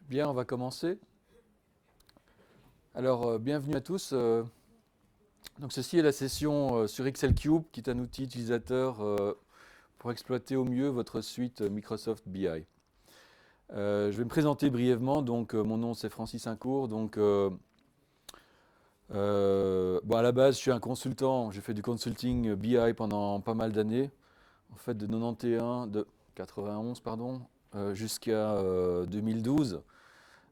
Bien, on va commencer. Alors, bienvenue à tous. Donc, ceci est la session sur Excel Cube, qui est un outil utilisateur pour exploiter au mieux votre suite Microsoft BI. Je vais me présenter brièvement. Donc, mon nom c'est Francis Incourt. Donc, bon, à la base, je suis un consultant. J'ai fait du consulting BI pendant pas mal d'années. En fait, de 91, pardon, jusqu'à 2012.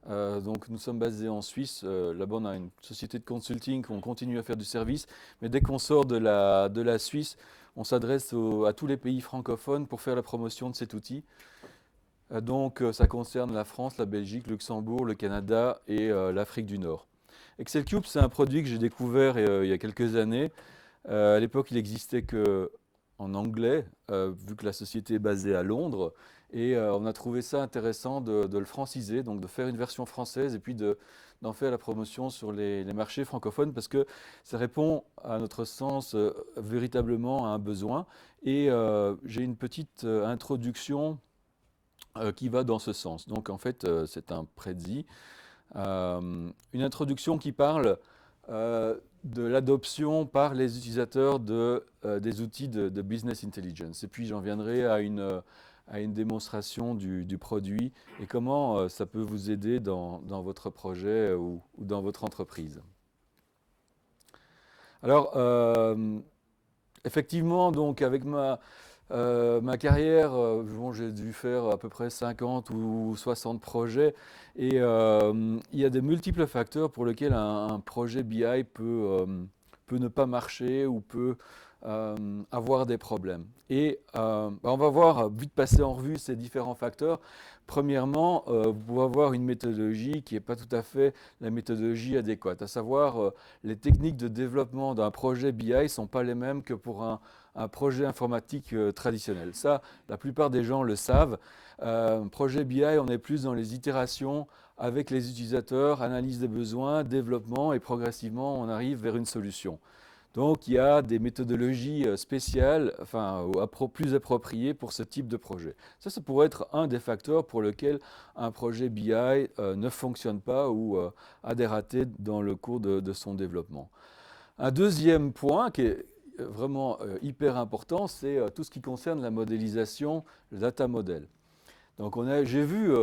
Donc nous sommes basés en Suisse. Là-bas, on a une société de consulting, on continue à faire du service. Mais dès qu'on sort de la Suisse, on s'adresse à tous les pays francophones pour faire la promotion de cet outil. Donc ça concerne la France, la Belgique, le Luxembourg, le Canada et l'Afrique du Nord. Excel Cube, c'est un produit que j'ai découvert il y a quelques années. À l'époque, il n'existait qu'en anglais, vu que la société est basée à Londres. Et on a trouvé ça intéressant de le franciser, donc de faire une version française et puis d'en faire la promotion sur les marchés francophones parce que ça répond, à notre sens, véritablement à un besoin. Et j'ai une petite introduction qui va dans ce sens. Donc en fait, c'est un prédit. Une introduction qui parle de l'adoption par les utilisateurs des outils de business intelligence. Et puis j'en viendrai à une démonstration du produit et comment ça peut vous aider dans votre projet ou dans votre entreprise. Alors, effectivement, donc avec ma carrière, bon, j'ai dû faire à peu près 50 ou 60 projets et il y a de multiples facteurs pour lesquels un projet BI peut ne pas marcher ou peut avoir des problèmes. Et on va voir, vite passer en revue ces différents facteurs. Premièrement, vous pouvez avoir une méthodologie qui n'est pas tout à fait la méthodologie adéquate, à savoir les techniques de développement d'un projet BI ne sont pas les mêmes que pour un projet informatique traditionnel. Ça, la plupart des gens le savent. Projet BI, on est plus dans les itérations avec les utilisateurs, analyse des besoins, développement et progressivement on arrive vers une solution. Donc il y a des méthodologies spéciales, enfin plus appropriées pour ce type de projet. Ça pourrait être un des facteurs pour lequel un projet BI ne fonctionne pas ou a des ratés dans le cours de son développement. Un deuxième point qui est vraiment hyper important, c'est tout ce qui concerne la modélisation, le data model. Donc j'ai vu,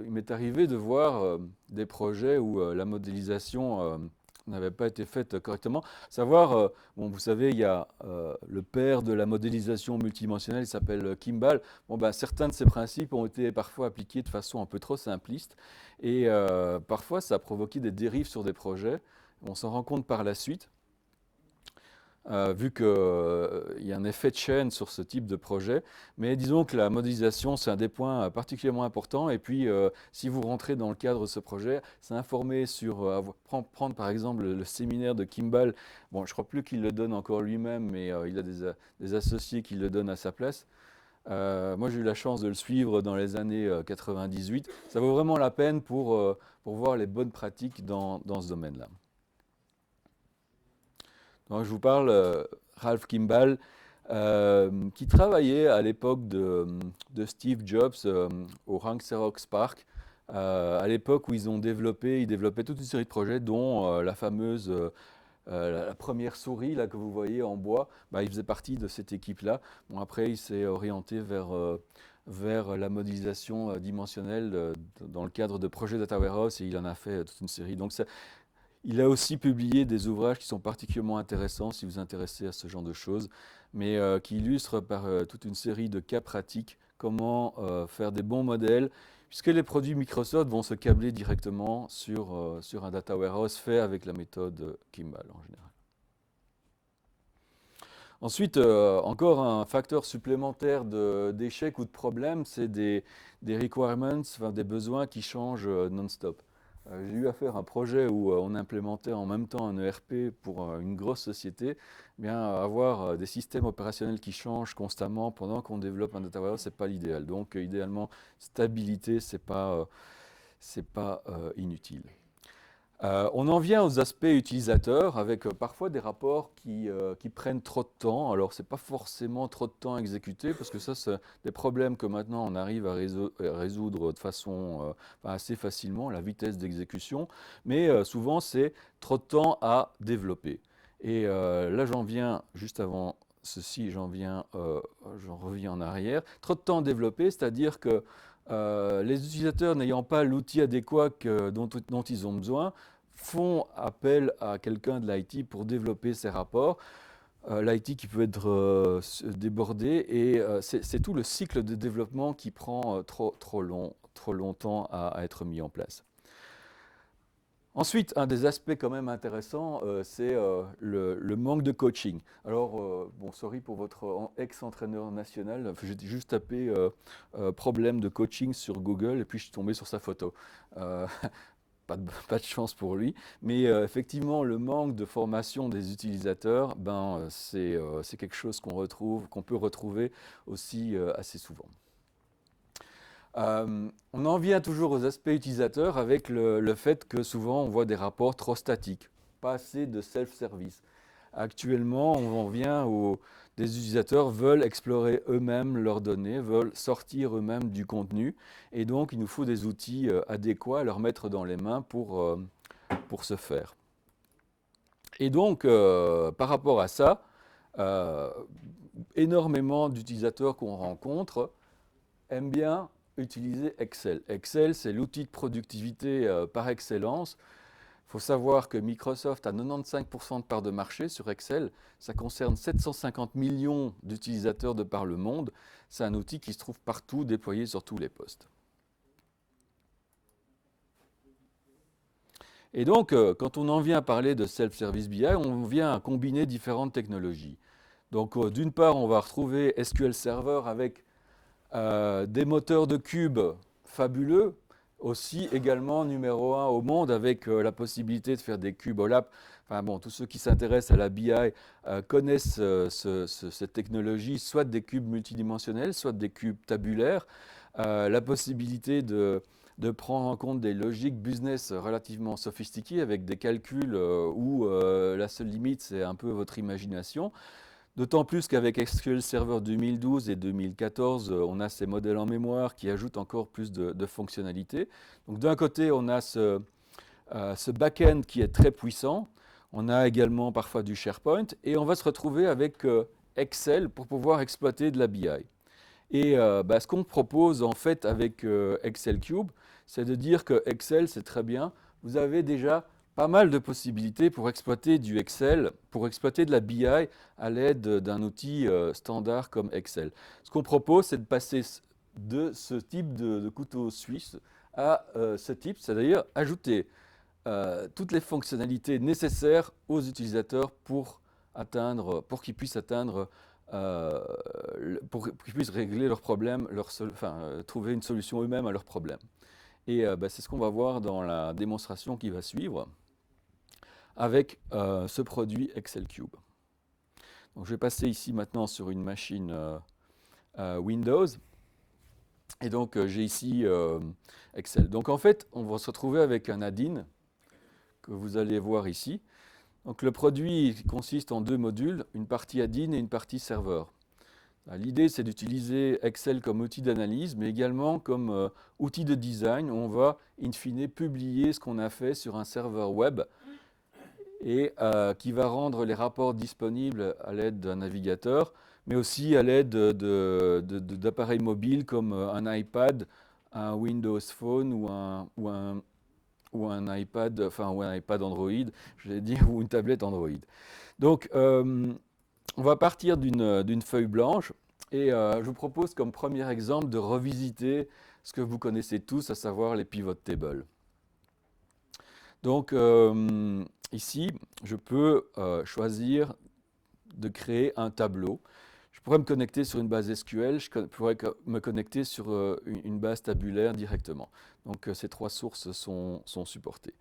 il m'est arrivé de voir des projets où la modélisation n'avait pas été faite correctement. Savoir, bon, vous savez, il y a le père de la modélisation multidimensionnelle, il s'appelle Kimball. Bon, ben, certains de ces principes ont été parfois appliqués de façon un peu trop simpliste et parfois ça a provoqué des dérives sur des projets. On s'en rend compte par la suite. Vu qu'il y a un effet de chaîne sur ce type de projet. Mais disons que la modélisation, c'est un des points particulièrement importants. Et puis, si vous rentrez dans le cadre de ce projet, s'informer sur, prendre par exemple le séminaire de Kimball. Bon, je ne crois plus qu'il le donne encore lui-même, mais il a des associés qui le donnent à sa place. Moi, j'ai eu la chance de le suivre dans les années 98. Ça vaut vraiment la peine pour voir les bonnes pratiques dans ce domaine-là. Donc, je vous parle Ralph Kimball, qui travaillait à l'époque de Steve Jobs au Rank Xerox PARC, à l'époque où ils développaient toute une série de projets, dont la fameuse, la première souris là, que vous voyez en bois. Bah, il faisait partie de cette équipe-là. Bon, après, il s'est orienté vers la modélisation dimensionnelle dans le cadre de projets Data Warehouse et il en a fait toute une série. Donc, il a aussi publié des ouvrages qui sont particulièrement intéressants si vous vous intéressez à ce genre de choses, mais qui illustrent par toute une série de cas pratiques comment faire des bons modèles, puisque les produits Microsoft vont se câbler directement sur un data warehouse fait avec la méthode Kimball en général. Ensuite, encore un facteur supplémentaire d'échec ou de problème, c'est des requirements, enfin des besoins qui changent non-stop. J'ai eu à faire un projet où on implémentait en même temps un ERP pour une grosse société. Eh bien, avoir des systèmes opérationnels qui changent constamment pendant qu'on développe un data warehouse, c'est pas l'idéal. Donc, idéalement, stabilité, c'est pas inutile. On en vient aux aspects utilisateurs avec parfois des rapports qui prennent trop de temps. Alors, ce n'est pas forcément trop de temps à exécuter parce que ça, c'est des problèmes que maintenant on arrive à résoudre de façon assez facilement, la vitesse d'exécution. Mais souvent, c'est trop de temps à développer. Et là, j'en viens juste avant ceci, j'en reviens en arrière. Trop de temps à développer, c'est-à-dire que les utilisateurs n'ayant pas l'outil adéquat dont ils ont besoin, font appel à quelqu'un de l'IT pour développer ces rapports. L'IT qui peut être débordé et c'est tout le cycle de développement qui prend trop longtemps à être mis en place. Ensuite, un des aspects quand même intéressants, c'est le manque de coaching. Alors, bon, sorry pour votre ex-entraîneur national, j'ai juste tapé problème de coaching sur Google et puis je suis tombé sur sa photo. Euh, pas de chance pour lui, mais effectivement, le manque de formation des utilisateurs, c'est quelque chose qu'on peut retrouver aussi assez souvent. On en vient toujours aux aspects utilisateurs avec le fait que souvent on voit des rapports trop statiques, pas assez de self-service. Actuellement, on en vient où des utilisateurs veulent explorer eux-mêmes leurs données, veulent sortir eux-mêmes du contenu, et donc il nous faut des outils adéquats à leur mettre dans les mains pour ce faire. Et donc, par rapport à ça, euh, énormément d'utilisateurs qu'on rencontre aiment bien utiliser Excel. Excel, c'est l'outil de productivité par excellence. Il faut savoir que Microsoft a 95% de part de marché sur Excel. Ça concerne 750 millions d'utilisateurs de par le monde. C'est un outil qui se trouve partout, déployé sur tous les postes. Et donc, quand on en vient à parler de Self-Service BI, on vient à combiner différentes technologies. Donc, d'une part, on va retrouver SQL Server avec des moteurs de cubes fabuleux, aussi également numéro un au monde avec la possibilité de faire des cubes OLAP. Enfin bon, tous ceux qui s'intéressent à la BI connaissent cette technologie, soit des cubes multidimensionnels, soit des cubes tabulaires. La possibilité de prendre en compte des logiques business relativement sophistiquées avec des calculs où la seule limite c'est un peu votre imagination. D'autant plus qu'avec SQL Server 2012 et 2014, on a ces modèles en mémoire qui ajoutent encore plus de fonctionnalités. Donc d'un côté, on a ce back-end qui est très puissant. On a également parfois du SharePoint et on va se retrouver avec Excel pour pouvoir exploiter de la BI. Et ce qu'on propose en fait avec Excel Cube, c'est de dire que Excel, c'est très bien. Vous avez déjà pas mal de possibilités pour exploiter du Excel, pour exploiter de la BI à l'aide d'un outil standard comme Excel. Ce qu'on propose, c'est de passer de ce type de couteau suisse à ce type, c'est-à-dire ajouter toutes les fonctionnalités nécessaires aux utilisateurs pour qu'ils puissent atteindre, pour qu'ils puissent régler leurs problèmes, trouver une solution eux-mêmes à leurs problèmes. Et c'est ce qu'on va voir dans la démonstration qui va suivre avec ce produit Excel Cube. Donc, je vais passer ici maintenant sur une machine Windows. Et donc, j'ai ici Excel. Donc, en fait, on va se retrouver avec un add-in que vous allez voir ici. Donc, le produit consiste en deux modules, une partie add-in et une partie serveur. L'idée, c'est d'utiliser Excel comme outil d'analyse, mais également comme outil de design. On va, in fine, publier ce qu'on a fait sur un serveur web et qui va rendre les rapports disponibles à l'aide d'un navigateur, mais aussi à l'aide d'appareils mobiles comme un iPad, un Windows Phone ou un iPad, ou un iPad Android, je vais dire, ou une tablette Android. Donc, on va partir d'une feuille blanche et je vous propose comme premier exemple de revisiter ce que vous connaissez tous, à savoir les pivot tables. Donc, ici, je peux choisir de créer un tableau. Je pourrais me connecter sur une base SQL, je pourrais me connecter sur une base tabulaire directement. Donc, ces trois sources sont supportées.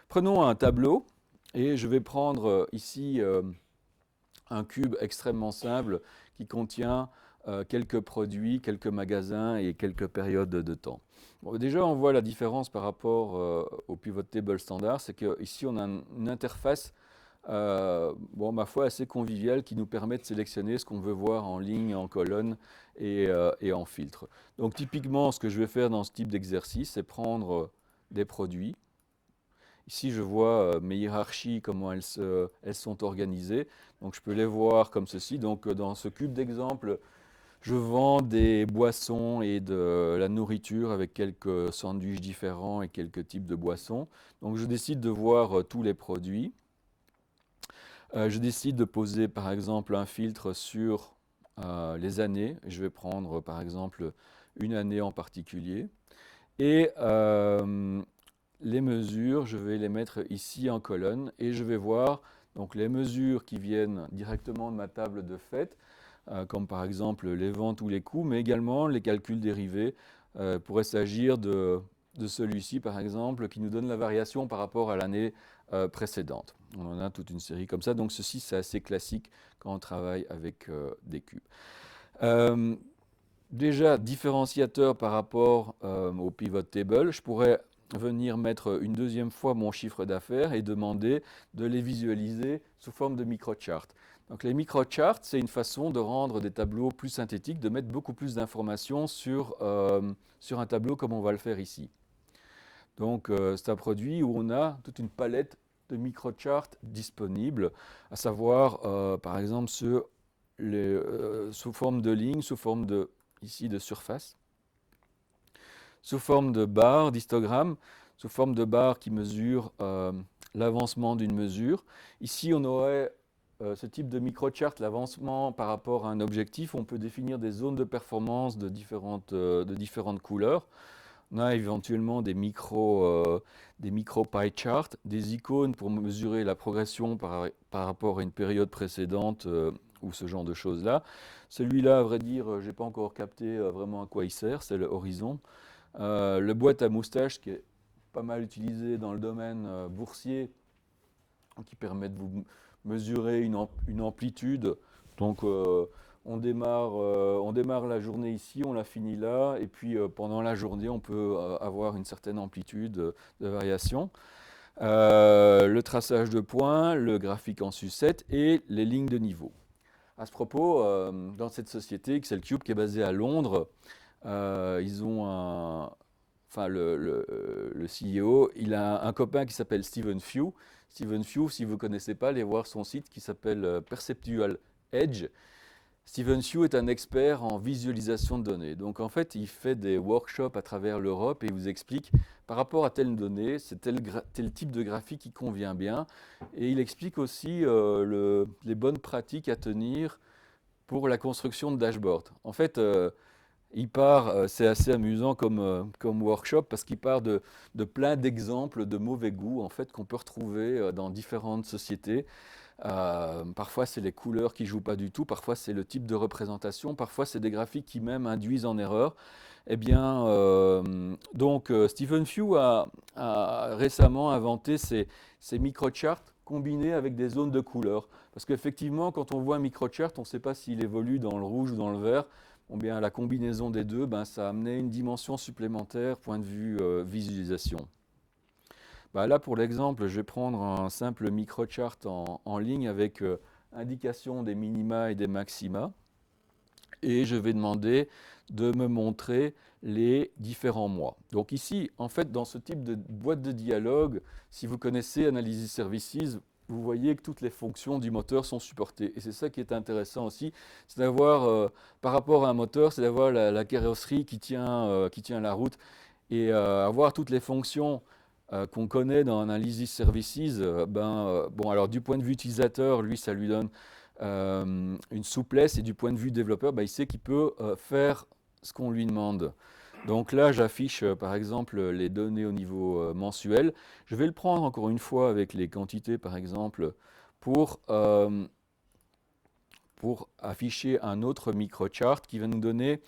Prenons un tableau et je vais prendre ici un cube extrêmement simple qui contient quelques produits, quelques magasins et quelques périodes de temps. Bon, déjà, on voit la différence par rapport au pivot table standard, c'est qu'ici, on a une interface, bon, ma foi, assez conviviale qui nous permet de sélectionner ce qu'on veut voir en ligne, en colonne et en filtre. Donc, typiquement, ce que je vais faire dans ce type d'exercice, c'est prendre des produits. Ici, je vois mes hiérarchies, comment elles sont organisées. Donc, je peux les voir comme ceci. Donc, dans ce cube d'exemple, je vends des boissons et de la nourriture avec quelques sandwichs différents et quelques types de boissons. Donc je décide de voir tous les produits. Je décide de poser par exemple un filtre sur les années. Je vais prendre par exemple une année en particulier. Et les mesures, je vais les mettre ici en colonne et je vais voir donc, les mesures qui viennent directement de ma table de fait, comme par exemple les ventes ou les coûts, mais également les calculs dérivés. Pourrait s'agir de celui-ci, par exemple, qui nous donne la variation par rapport à l'année précédente. On en a toute une série comme ça. Donc ceci, c'est assez classique quand on travaille avec des cubes. Déjà, différenciateur par rapport au pivot table, je pourrais venir mettre une deuxième fois mon chiffre d'affaires et demander de les visualiser sous forme de microcharts. Donc les microcharts, c'est une façon de rendre des tableaux plus synthétiques, de mettre beaucoup plus d'informations sur un tableau comme on va le faire ici. Donc c'est un produit où on a toute une palette de microcharts disponibles, à savoir par exemple sous forme de lignes, sous forme de, ici de surface, sous forme de barres, d'histogrammes, sous forme de barres qui mesurent l'avancement d'une mesure. Ici, on aurait ce type de microchart, l'avancement par rapport à un objectif. On peut définir des zones de performance de différentes couleurs. On a éventuellement des micro pie charts, des icônes pour mesurer la progression par rapport à une période précédente ou ce genre de choses-là. Celui-là, à vrai dire, je n'ai pas encore capté vraiment à quoi il sert, c'est le horizon. Le boîte à moustache qui est pas mal utilisé dans le domaine boursier, qui permet de vous mesurer une amplitude. Donc on démarre la journée ici, on la finit là, et puis pendant la journée, on peut avoir une certaine amplitude de variation. Le traçage de points, le graphique en sucette et les lignes de niveau. À ce propos, dans cette société, Excel Cube, qui est basée à Londres, ils ont le CEO, il a un copain qui s'appelle Stephen Few. Stephen Few, si vous ne connaissez pas, allez voir son site qui s'appelle Perceptual Edge. Stephen Few est un expert en visualisation de données. Donc en fait, il fait des workshops à travers l'Europe et il vous explique par rapport à telle donnée, c'est tel type de graphique qui convient bien. Et il explique aussi les bonnes pratiques à tenir pour la construction de dashboards. En fait, c'est assez amusant comme workshop parce qu'il part de plein d'exemples de mauvais goût en fait, qu'on peut retrouver dans différentes sociétés. Parfois, c'est les couleurs qui ne jouent pas du tout, parfois, c'est le type de représentation, parfois, c'est des graphiques qui même induisent en erreur. Eh bien, Stephen Few a récemment inventé ces microcharts combinés avec des zones de couleurs. Parce qu'effectivement, quand on voit un microchart, on ne sait pas s'il évolue dans le rouge ou dans le vert. Bon, bien, la combinaison des deux, ça a amené une dimension supplémentaire, point de vue visualisation. Là, pour l'exemple, je vais prendre un simple microchart en ligne avec indication des minima et des maxima. Et je vais demander de me montrer les différents mois. Donc ici, en fait, dans ce type de boîte de dialogue, si vous connaissez Analysis Services, vous voyez que toutes les fonctions du moteur sont supportées. Et c'est ça qui est intéressant aussi, c'est d'avoir, par rapport à un moteur, c'est d'avoir la carrosserie qui tient la route et avoir toutes les fonctions qu'on connaît dans Analysis Services. Bon, alors du point de vue utilisateur, lui, ça lui donne une souplesse, et du point de vue développeur, il sait qu'il peut faire ce qu'on lui demande. Donc là, j'affiche par exemple les données au niveau mensuel. Je vais le prendre encore une fois avec les quantités par exemple pour afficher un autre microchart qui va nous donner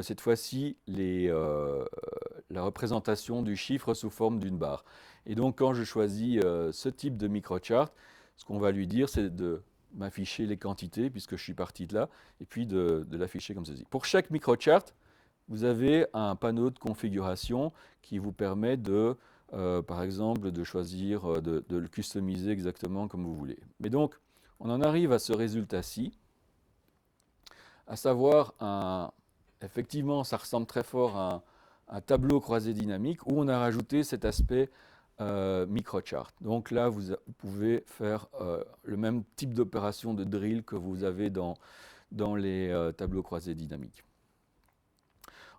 cette fois-ci la représentation du chiffre sous forme d'une barre. Et donc quand je choisis ce type de microchart, ce qu'on va lui dire, c'est de m'afficher les quantités, puisque je suis parti de là, et puis de l'afficher comme ceci. Pour chaque microchart, vous avez un panneau de configuration qui vous permet de, par exemple, de choisir, de le customiser exactement comme vous voulez. Mais donc, on en arrive à ce résultat-ci, à savoir, effectivement, ça ressemble très fort à un tableau croisé dynamique où on a rajouté cet aspect microchart. Donc là, vous pouvez faire le même type d'opération de drill que vous avez dans les tableaux croisés dynamiques.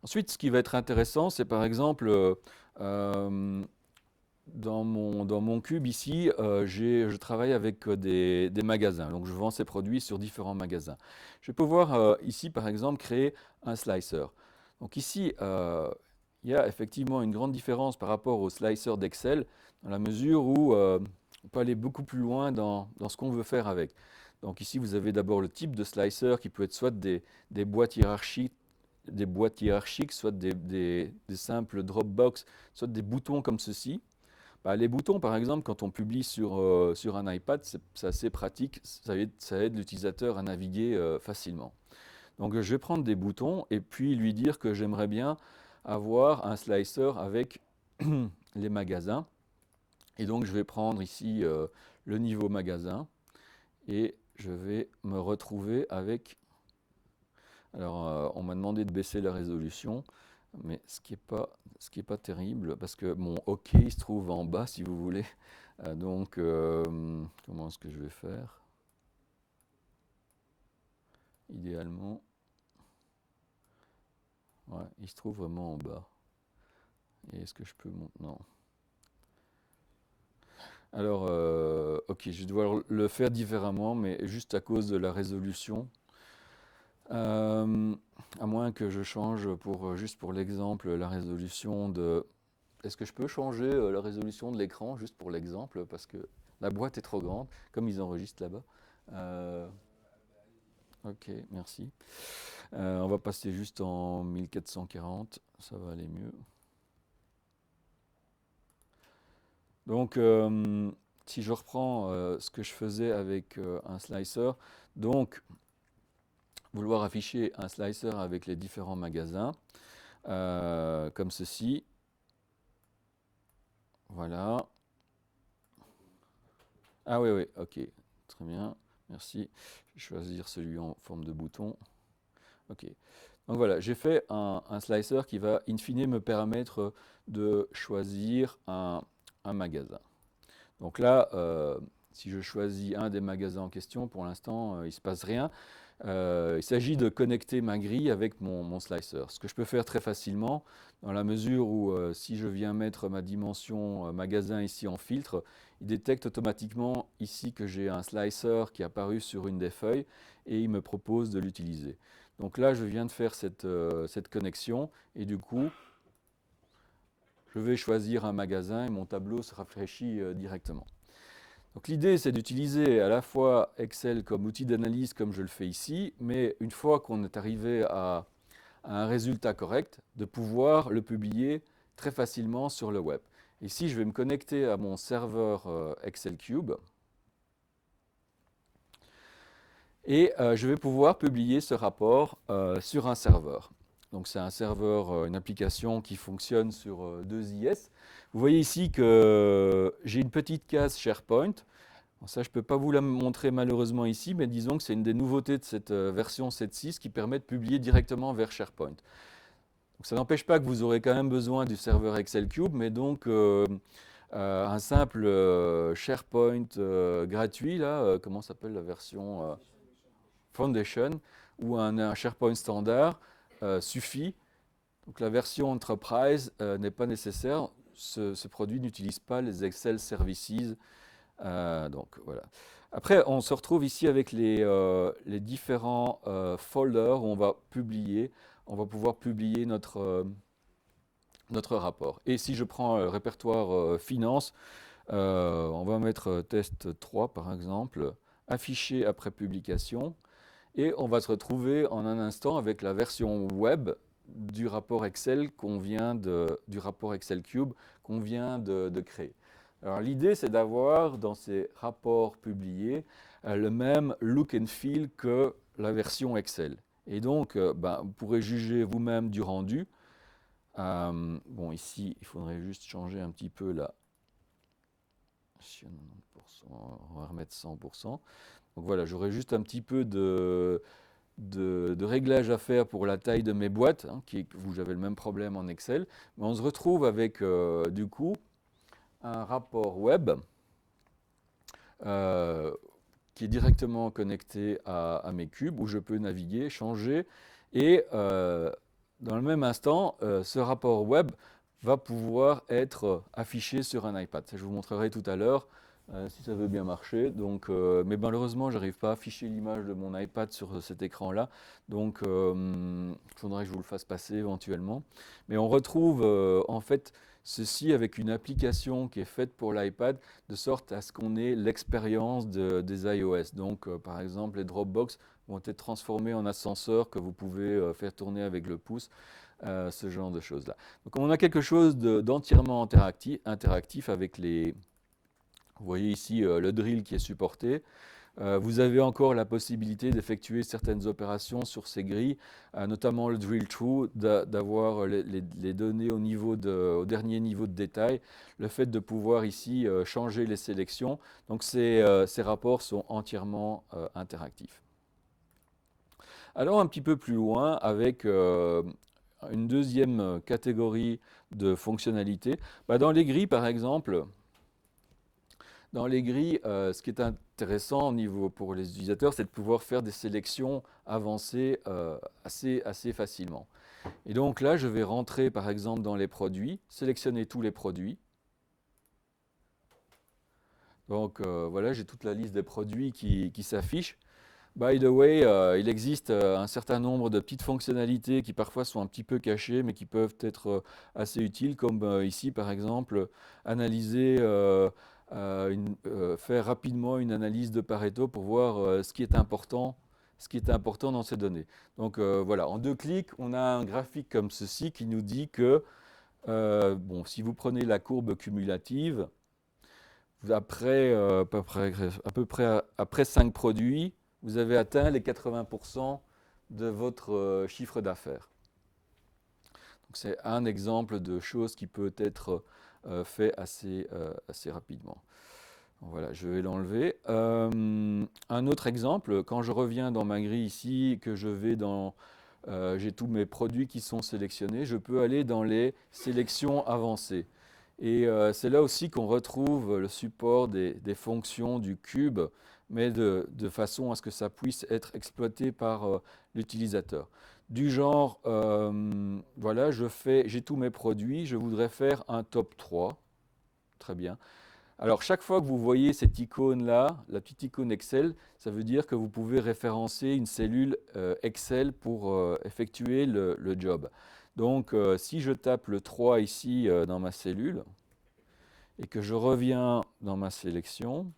Ensuite, ce qui va être intéressant, c'est par exemple, dans mon cube ici, je travaille avec des magasins. Donc je vends ces produits sur différents magasins. Je vais pouvoir ici, par exemple, créer un slicer. Donc ici, il y a effectivement une grande différence par rapport au slicer d'Excel, dans la mesure où on peut aller beaucoup plus loin dans ce qu'on veut faire avec. Donc ici, vous avez d'abord le type de slicer qui peut être soit des boîtes hiérarchiques, soit des simples Dropbox, soit des boutons comme ceci. Bah, les boutons, par exemple, quand on publie sur un iPad, c'est assez pratique, ça aide l'utilisateur à naviguer facilement. Donc je vais prendre des boutons et puis lui dire que j'aimerais bien avoir un slicer avec les magasins. Et donc je vais prendre ici le niveau magasin et je vais me retrouver avec... Alors on m'a demandé de baisser la résolution, mais ce qui est pas terrible parce que mon OK se trouve en bas si vous voulez. Donc comment est-ce que je vais faire? Idéalement, ouais, il se trouve vraiment en bas. Et est-ce que je peux monter? Non. Alors, ok, je dois le faire différemment, mais juste à cause de la résolution. Euh, à moins que je change juste pour l'exemple la résolution de... Est-ce que je peux changer la résolution de l'écran juste pour l'exemple? Parce que la boîte est trop grande, comme ils enregistrent là-bas. Euh, ok, merci. On va passer juste en 1440, ça va aller mieux. Donc, si je reprends ce que je faisais avec un slicer, donc vouloir afficher un slicer avec les différents magasins, comme ceci. Voilà. Ah oui, oui, ok, très bien, merci. Je vais choisir celui en forme de bouton. Ok. Donc voilà, j'ai fait un slicer qui va in fine me permettre de choisir un magasin. Donc là, si je choisis un des magasins en question, pour l'instant, il ne se passe rien. Il s'agit de connecter ma grille avec mon slicer. Ce que je peux faire très facilement, dans la mesure où si je viens mettre ma dimension magasin ici en filtre, il détecte automatiquement ici que j'ai un slicer qui est apparu sur une des feuilles et il me propose de l'utiliser. Donc là, je viens de faire cette connexion et du coup, je vais choisir un magasin et mon tableau se rafraîchit directement. Donc l'idée, c'est d'utiliser à la fois Excel comme outil d'analyse comme je le fais ici, mais une fois qu'on est arrivé à un résultat correct, de pouvoir le publier très facilement sur le web. Ici, je vais me connecter à mon serveur Excel Cube et je vais pouvoir publier ce rapport sur un serveur. Donc c'est un serveur, une application qui fonctionne sur 2IS. Vous voyez ici que j'ai une petite case SharePoint. Bon, ça, je ne peux pas vous la montrer malheureusement ici, mais disons que c'est une des nouveautés de cette version 7.6 qui permet de publier directement vers SharePoint. Donc, ça n'empêche pas que vous aurez quand même besoin du serveur Excel Cube, mais donc un simple SharePoint gratuit, là, comment s'appelle la version Foundation, ou un SharePoint standard suffit. Donc la version Enterprise n'est pas nécessaire. Ce produit n'utilise pas les Excel Services. Donc voilà. Après, on se retrouve ici avec les différents folders où on va pouvoir publier notre rapport. Et si je prends le répertoire finance, on va mettre test 3 par exemple, affiché après publication, et on va se retrouver en un instant avec la version web du rapport Excel du rapport Excel Cube qu'on vient de créer. Alors l'idée, c'est d'avoir dans ces rapports publiés le même look and feel que la version Excel. Et donc, vous pourrez juger vous-même du rendu. Bon, ici, il faudrait juste changer un petit peu la... 90%, on va remettre 100%. Donc voilà, j'aurais juste un petit peu de réglage à faire pour la taille de mes boîtes, hein, où j'avais le même problème en Excel. Mais on se retrouve avec, du coup, un rapport web euh, qui est directement connecté à mes cubes, où je peux naviguer, changer, et dans le même instant, ce rapport web va pouvoir être affiché sur un iPad. Ça, je vous montrerai tout à l'heure si ça veut bien marcher. Donc, mais malheureusement, je n'arrive pas à afficher l'image de mon iPad sur cet écran-là. Donc, il faudrait que je vous le fasse passer éventuellement. Mais on retrouve en fait ceci avec une application qui est faite pour l'iPad, de sorte à ce qu'on ait l'expérience des iOS. Donc, par exemple, les Dropbox vont être transformés en ascenseur que vous pouvez faire tourner avec le pouce, ce genre de choses-là. Donc, on a quelque chose d'entièrement interactif avec les... Vous voyez ici le drill qui est supporté. Vous avez encore la possibilité d'effectuer certaines opérations sur ces grilles, notamment le drill through, d'avoir les données au dernier niveau de détail, le fait de pouvoir ici changer les sélections. Donc ces rapports sont entièrement interactifs. Allons un petit peu plus loin avec une deuxième catégorie de fonctionnalités. Dans les grilles, par exemple, dans les grilles, ce qui est intéressant au niveau pour les utilisateurs, c'est de pouvoir faire des sélections avancées assez facilement. Et donc là, je vais rentrer par exemple dans les produits, sélectionner tous les produits. Donc voilà, j'ai toute la liste des produits qui s'affiche. By the way, il existe un certain nombre de petites fonctionnalités qui parfois sont un petit peu cachées, mais qui peuvent être assez utiles, comme ici par exemple, analyser, faire rapidement une analyse de Pareto pour voir ce qui est important dans ces données. Donc voilà, en 2 clics, on a un graphique comme ceci qui nous dit que, bon, si vous prenez la courbe cumulative, après, après 5 produits, vous avez atteint les 80% de votre chiffre d'affaires. Donc c'est un exemple de chose qui peut être fait assez rapidement. Voilà, je vais l'enlever. Un autre exemple, quand je reviens dans ma grille ici, que je vais dans... j'ai tous mes produits qui sont sélectionnés, je peux aller dans les sélections avancées. Et c'est là aussi qu'on retrouve le support des fonctions du cube, mais de façon à ce que ça puisse être exploité par l'utilisateur. Du genre, voilà, j'ai tous mes produits, je voudrais faire un top 3. Très bien. Alors, chaque fois que vous voyez cette icône-là, la petite icône Excel, ça veut dire que vous pouvez référencer une cellule Excel pour effectuer le job. Donc, si je tape le 3 ici dans ma cellule et que je reviens dans ma sélection,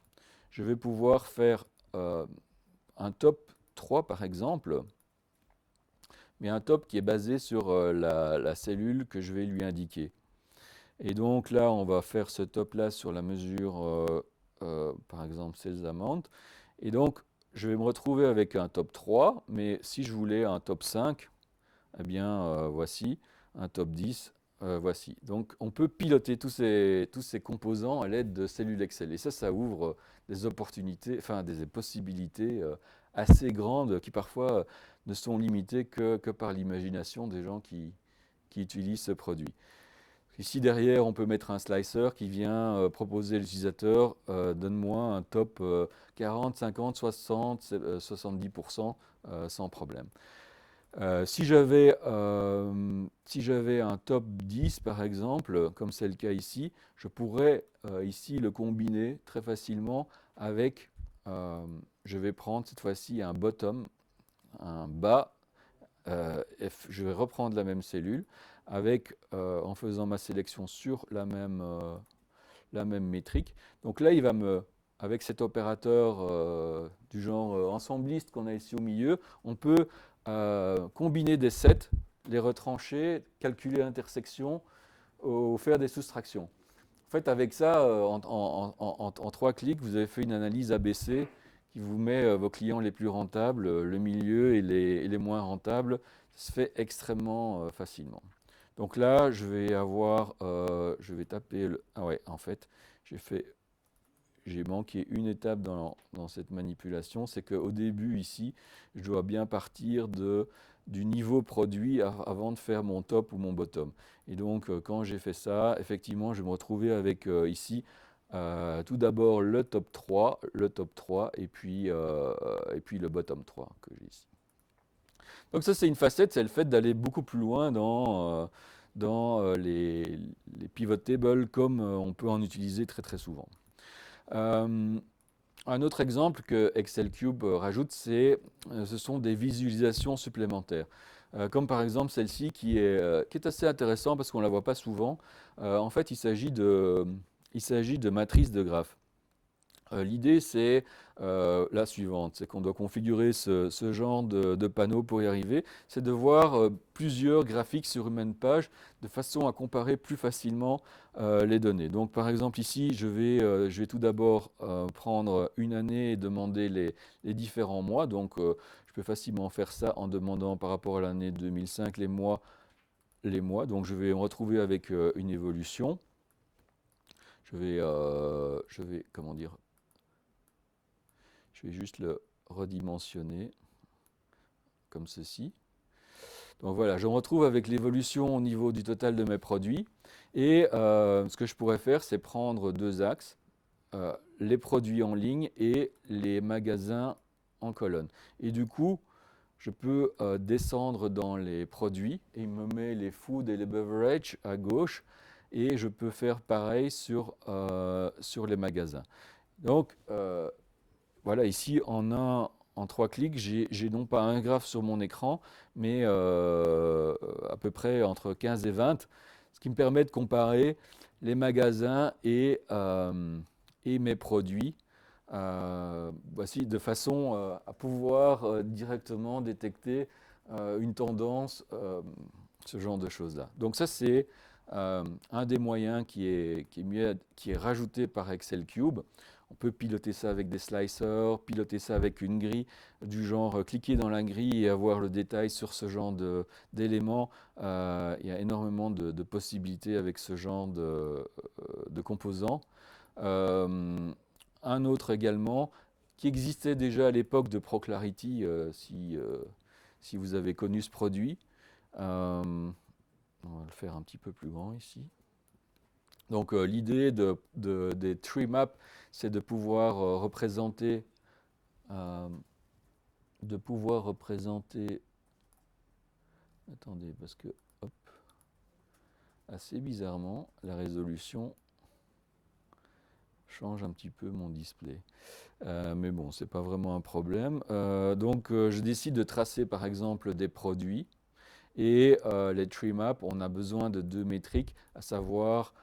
je vais pouvoir faire un top 3 par exemple, mais un top qui est basé sur la cellule que je vais lui indiquer. Et donc là, on va faire ce top-là sur la mesure, par exemple, sales amount. Et donc, je vais me retrouver avec un top 3, mais si je voulais un top 5, eh bien, voici, un top 10, voici. Donc, on peut piloter tous ces composants à l'aide de cellules Excel. Et ça ouvre des opportunités, enfin des possibilités assez grandes qui parfois ne sont limitées que par l'imagination des gens qui utilisent ce produit. Ici derrière, on peut mettre un slicer qui vient proposer à l'utilisateur, donne-moi un top 40, 50, 60, 70% sans problème. Si j'avais un top 10 par exemple, comme c'est le cas ici, je pourrais ici le combiner très facilement avec, je vais prendre cette fois-ci un bottom, un bas, je vais reprendre la même cellule avec, en faisant ma sélection sur la même métrique. Donc là, il va avec cet opérateur du genre ensembliste qu'on a ici au milieu, on peut combiner des sets, les retrancher, calculer l'intersection ou faire des soustractions. En fait, avec ça, en 3 clics, vous avez fait une analyse ABC qui vous met vos clients les plus rentables, le milieu et les moins rentables. Ça se fait extrêmement facilement. Donc là, je vais taper ah ouais, en fait, j'ai manqué une étape dans cette manipulation, c'est qu'au début ici, je dois bien partir du niveau produit avant de faire mon top ou mon bottom. Et donc quand j'ai fait ça, effectivement, je vais me retrouver avec ici tout d'abord le top 3 et puis le bottom 3 que j'ai ici. Donc ça c'est une facette, c'est le fait d'aller beaucoup plus loin dans les pivot tables comme on peut en utiliser très très souvent. Euh, un autre exemple que Excel Cube rajoute, ce sont des visualisations supplémentaires. Comme par exemple celle-ci qui est assez intéressante parce qu'on ne la voit pas souvent. En fait, il s'agit de matrices de graphes. L'idée, c'est la suivante, c'est qu'on doit configurer ce genre de panneau pour y arriver, c'est de voir plusieurs graphiques sur une même page de façon à comparer plus facilement les données. Donc par exemple ici, je vais tout d'abord prendre une année et demander les différents mois. Donc je peux facilement faire ça en demandant par rapport à l'année 2005 les mois. Donc je vais me retrouver avec une évolution. Comment dire, je vais juste le redimensionner comme ceci. Donc voilà, je me retrouve avec l'évolution au niveau du total de mes produits. Et ce que je pourrais faire, c'est prendre 2 axes, les produits en ligne et les magasins en colonne. Et du coup, je peux descendre dans les produits et il me met les food et les beverage à gauche. Et je peux faire pareil sur les magasins. Donc, voilà, ici, en 3 clics, j'ai non pas un graphe sur mon écran, mais à peu près entre 15 et 20, ce qui me permet de comparer les magasins et mes produits. Voici de façon à pouvoir directement détecter une tendance, ce genre de choses-là. Donc ça, c'est un des moyens qui est rajouté par Excel Cube. On peut piloter ça avec des slicers, piloter ça avec une grille du genre cliquer dans la grille et avoir le détail sur ce genre d'éléments. Il y a énormément de possibilités avec ce genre de composants. Euh, un autre également qui existait déjà à l'époque de ProClarity, si vous avez connu ce produit. Euh, on va le faire un petit peu plus grand ici. Donc l'idée des tree maps, c'est de pouvoir euh, représenter, attendez, parce que, hop, assez bizarrement, la résolution change un petit peu mon display. Mais bon, c'est pas vraiment un problème. Donc je décide de tracer par exemple des produits. Et les tree maps, on a besoin de 2 métriques, à savoir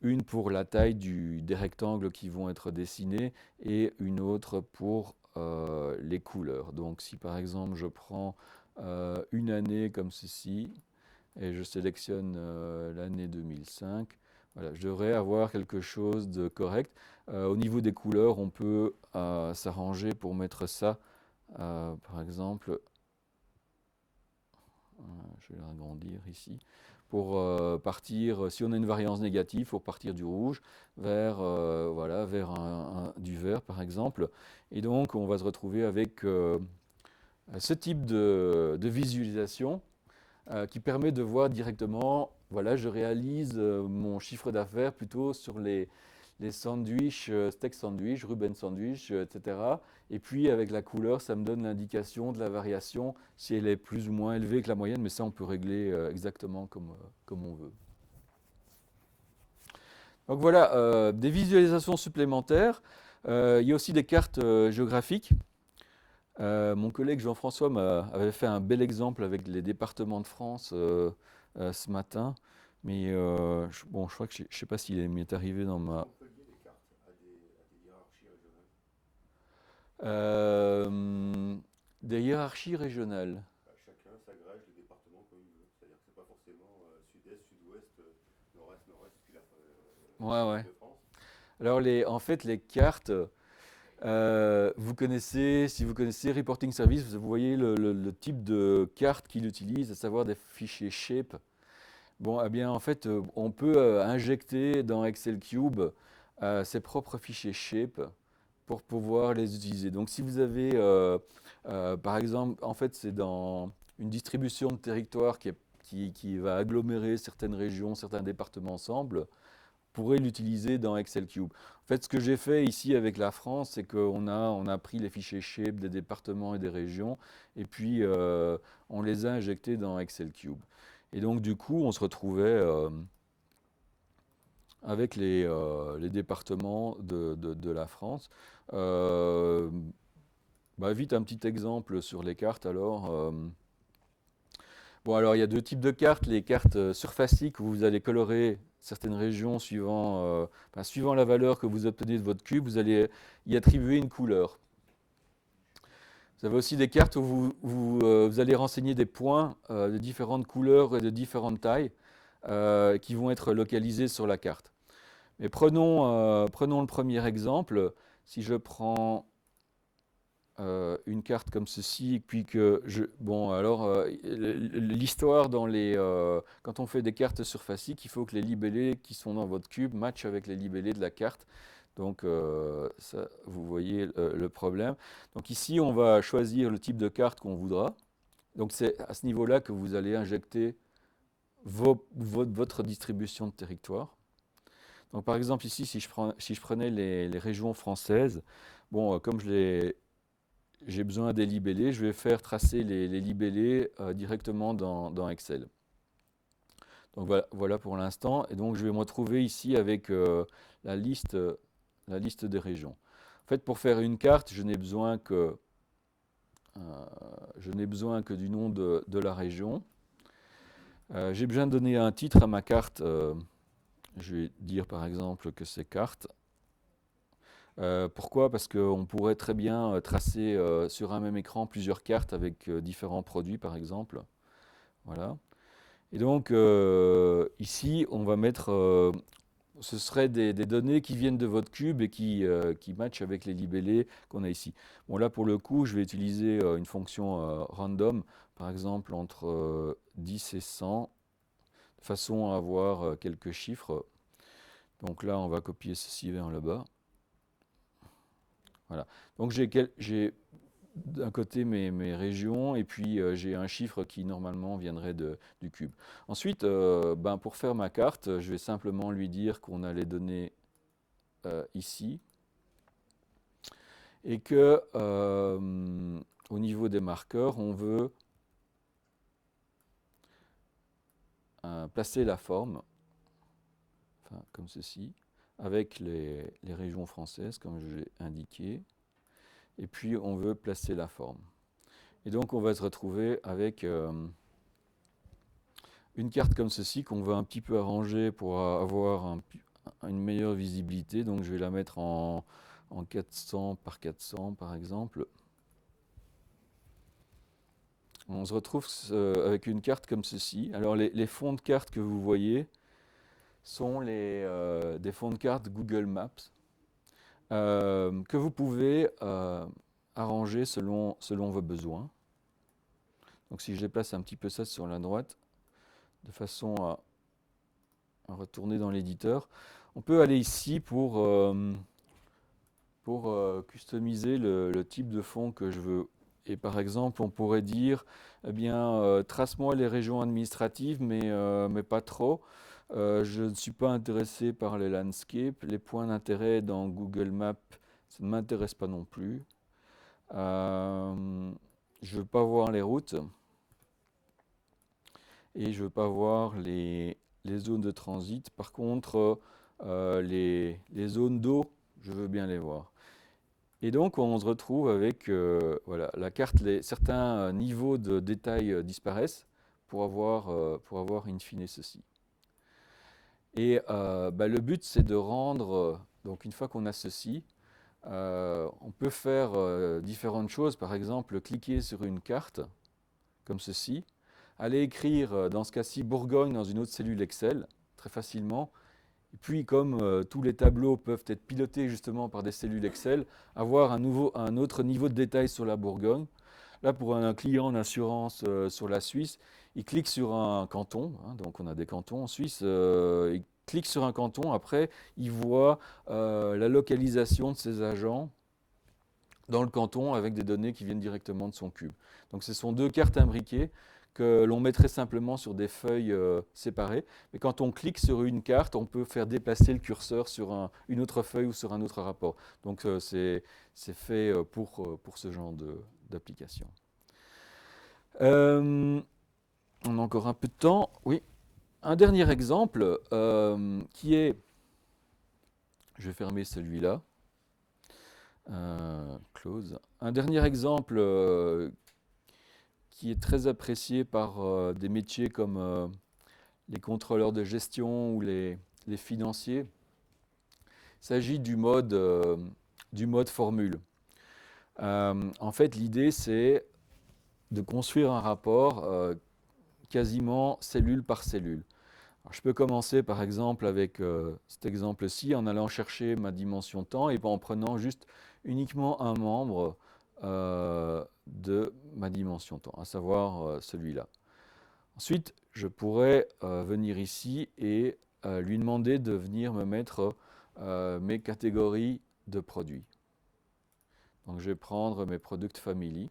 une pour la taille des rectangles qui vont être dessinés et une autre pour les couleurs. Donc si par exemple je prends une année comme ceci et je sélectionne l'année 2005, voilà, je devrais avoir quelque chose de correct. Au niveau des couleurs, on peut s'arranger pour mettre ça, par exemple, je vais l'agrandir ici, pour partir, si on a une variance négative, pour partir du rouge vers, voilà, vers du vert par exemple. Et donc on va se retrouver avec ce type de visualisation qui permet de voir directement, voilà, je réalise mon chiffre d'affaires plutôt sur les sandwichs, steak sandwich, Reuben sandwich, etc. Et puis avec la couleur, ça me donne l'indication de la variation, si elle est plus ou moins élevée que la moyenne, mais ça on peut régler exactement comme on veut. Donc voilà, des visualisations supplémentaires. Il y a aussi des cartes géographiques. Mon collègue Jean-François avait fait un bel exemple avec les départements de France ce matin, mais bon, je crois que je ne sais pas s'il m'est arrivé dans ma... On peut lier les cartes à des hiérarchies régionales. Euh, des hiérarchies régionales. Bah, chacun s'agrège les départements comme il veut. C'est-à-dire que c'est pas forcément sud-est, sud-ouest, nord-est, nord-est, puis la Ouais, ouais. de France. Alors, en fait, les cartes, vous connaissez, si vous connaissez Reporting Service, vous voyez le type de carte qu'il utilise, à savoir des fichiers shape. Bon, eh bien, en fait, on peut injecter dans Excel Cube ses propres fichiers shape pour pouvoir les utiliser. Donc, si vous avez, par exemple, en fait, c'est dans une distribution de territoire qui va agglomérer certaines régions, certains départements ensemble, pourrait l'utiliser dans Excel Cube. En fait, ce que j'ai fait ici avec la France, c'est qu'on a pris les fichiers shape des départements et des régions, et puis on les a injectés dans Excel Cube. Et donc, du coup, on se retrouvait avec les départements de la France. Euh, Vite, un petit exemple sur les cartes alors. Bon, alors il y a deux types de cartes. Les cartes surfaciques où vous allez colorer certaines régions suivant la valeur que vous obtenez de votre cube, vous allez y attribuer une couleur. Vous avez aussi des cartes où vous allez renseigner des points de différentes couleurs et de différentes tailles qui vont être localisés sur la carte. Mais prenons le premier exemple. Si je prends une carte comme ceci, puis bon, alors, l'histoire quand on fait des cartes surfaciques, il faut que les libellés qui sont dans votre cube matchent avec les libellés de la carte. Donc, ça, vous voyez le problème. Donc ici, on va choisir le type de carte qu'on voudra. Donc c'est à ce niveau-là que vous allez injecter votre distribution de territoire. Donc par exemple ici, si je prenais les régions françaises, bon, comme j'ai besoin des libellés, je vais faire tracer les libellés directement dans Excel. Donc voilà pour l'instant. Et donc je vais me retrouver ici avec la liste, la liste des régions. En fait, pour faire une carte, je n'ai besoin que du nom de la région. J'ai besoin de donner un titre à ma carte. Je vais dire par exemple que c'est carte. Pourquoi? Parce qu'on pourrait très bien tracer sur un même écran plusieurs cartes avec différents produits, par exemple. Voilà. Et donc, ici, on va mettre, ce seraient des données qui viennent de votre cube et qui matchent avec les libellés qu'on a ici. Bon, là, pour le coup, je vais utiliser une fonction random, par exemple, entre 10 et 100, de façon à avoir quelques chiffres. Donc là, on va copier ceci vers le bas. Voilà. Donc j'ai d'un côté mes régions et puis j'ai un chiffre qui normalement viendrait du cube. Ensuite, pour faire ma carte, je vais simplement lui dire qu'on a les données ici et que au niveau des marqueurs, on veut placer la forme, enfin, comme ceci, avec les régions françaises, comme je l'ai indiqué, et puis on veut placer la forme. Et donc on va se retrouver avec une carte comme ceci qu'on va un petit peu arranger pour avoir une meilleure visibilité. Donc je vais la mettre en 400 par 400 par exemple. On se retrouve avec une carte comme ceci. Alors les fonds de carte que vous voyez sont des fonds de carte Google Maps que vous pouvez arranger selon vos besoins. Donc si je déplace un petit peu ça sur la droite, de façon à retourner dans l'éditeur, on peut aller ici pour customiser le type de fond que je veux. Et par exemple, on pourrait dire, eh bien, trace-moi les régions administratives, mais pas trop. Je ne suis pas intéressé par les landscapes. Les points d'intérêt dans Google Maps, ça ne m'intéresse pas non plus. Je ne veux pas voir les routes. Et je ne veux pas voir les zones de transit. Par contre, les zones d'eau, je veux bien les voir. Et donc, on se retrouve avec voilà, la carte, certains niveaux de détail disparaissent pour avoir in fine ceci. Et le but, c'est de rendre, donc une fois qu'on a ceci, on peut faire différentes choses. Par exemple, cliquer sur une carte, comme ceci, aller écrire, dans ce cas-ci, Bourgogne dans une autre cellule Excel, très facilement, Et puis, comme tous les tableaux peuvent être pilotés justement par des cellules Excel, avoir un autre niveau de détail sur la Bourgogne. Là, pour un client en assurance sur la Suisse, il clique sur un canton, hein, donc on a des cantons en Suisse, il clique sur un canton, après il voit la localisation de ses agents dans le canton avec des données qui viennent directement de son cube. Donc ce sont deux cartes imbriquées que l'on mettrait simplement sur des feuilles séparées. Mais quand on clique sur une carte, on peut faire déplacer le curseur sur une autre feuille ou sur un autre rapport. Donc c'est fait pour ce genre d'application. On a encore un peu de temps. Oui. Un dernier exemple qui est... Je vais fermer celui-là. Close. Un dernier exemple qui est très apprécié par des métiers comme les contrôleurs de gestion ou les financiers. Il s'agit du mode formule. En fait, l'idée, c'est de construire un rapport quasiment cellule par cellule. Alors, je peux commencer par exemple avec cet exemple-ci en allant chercher ma dimension temps et en prenant juste uniquement un membre de ma dimension temps, à savoir celui-là. Ensuite, je pourrais venir ici et lui demander de venir me mettre mes catégories de produits. Donc je vais prendre mes product family.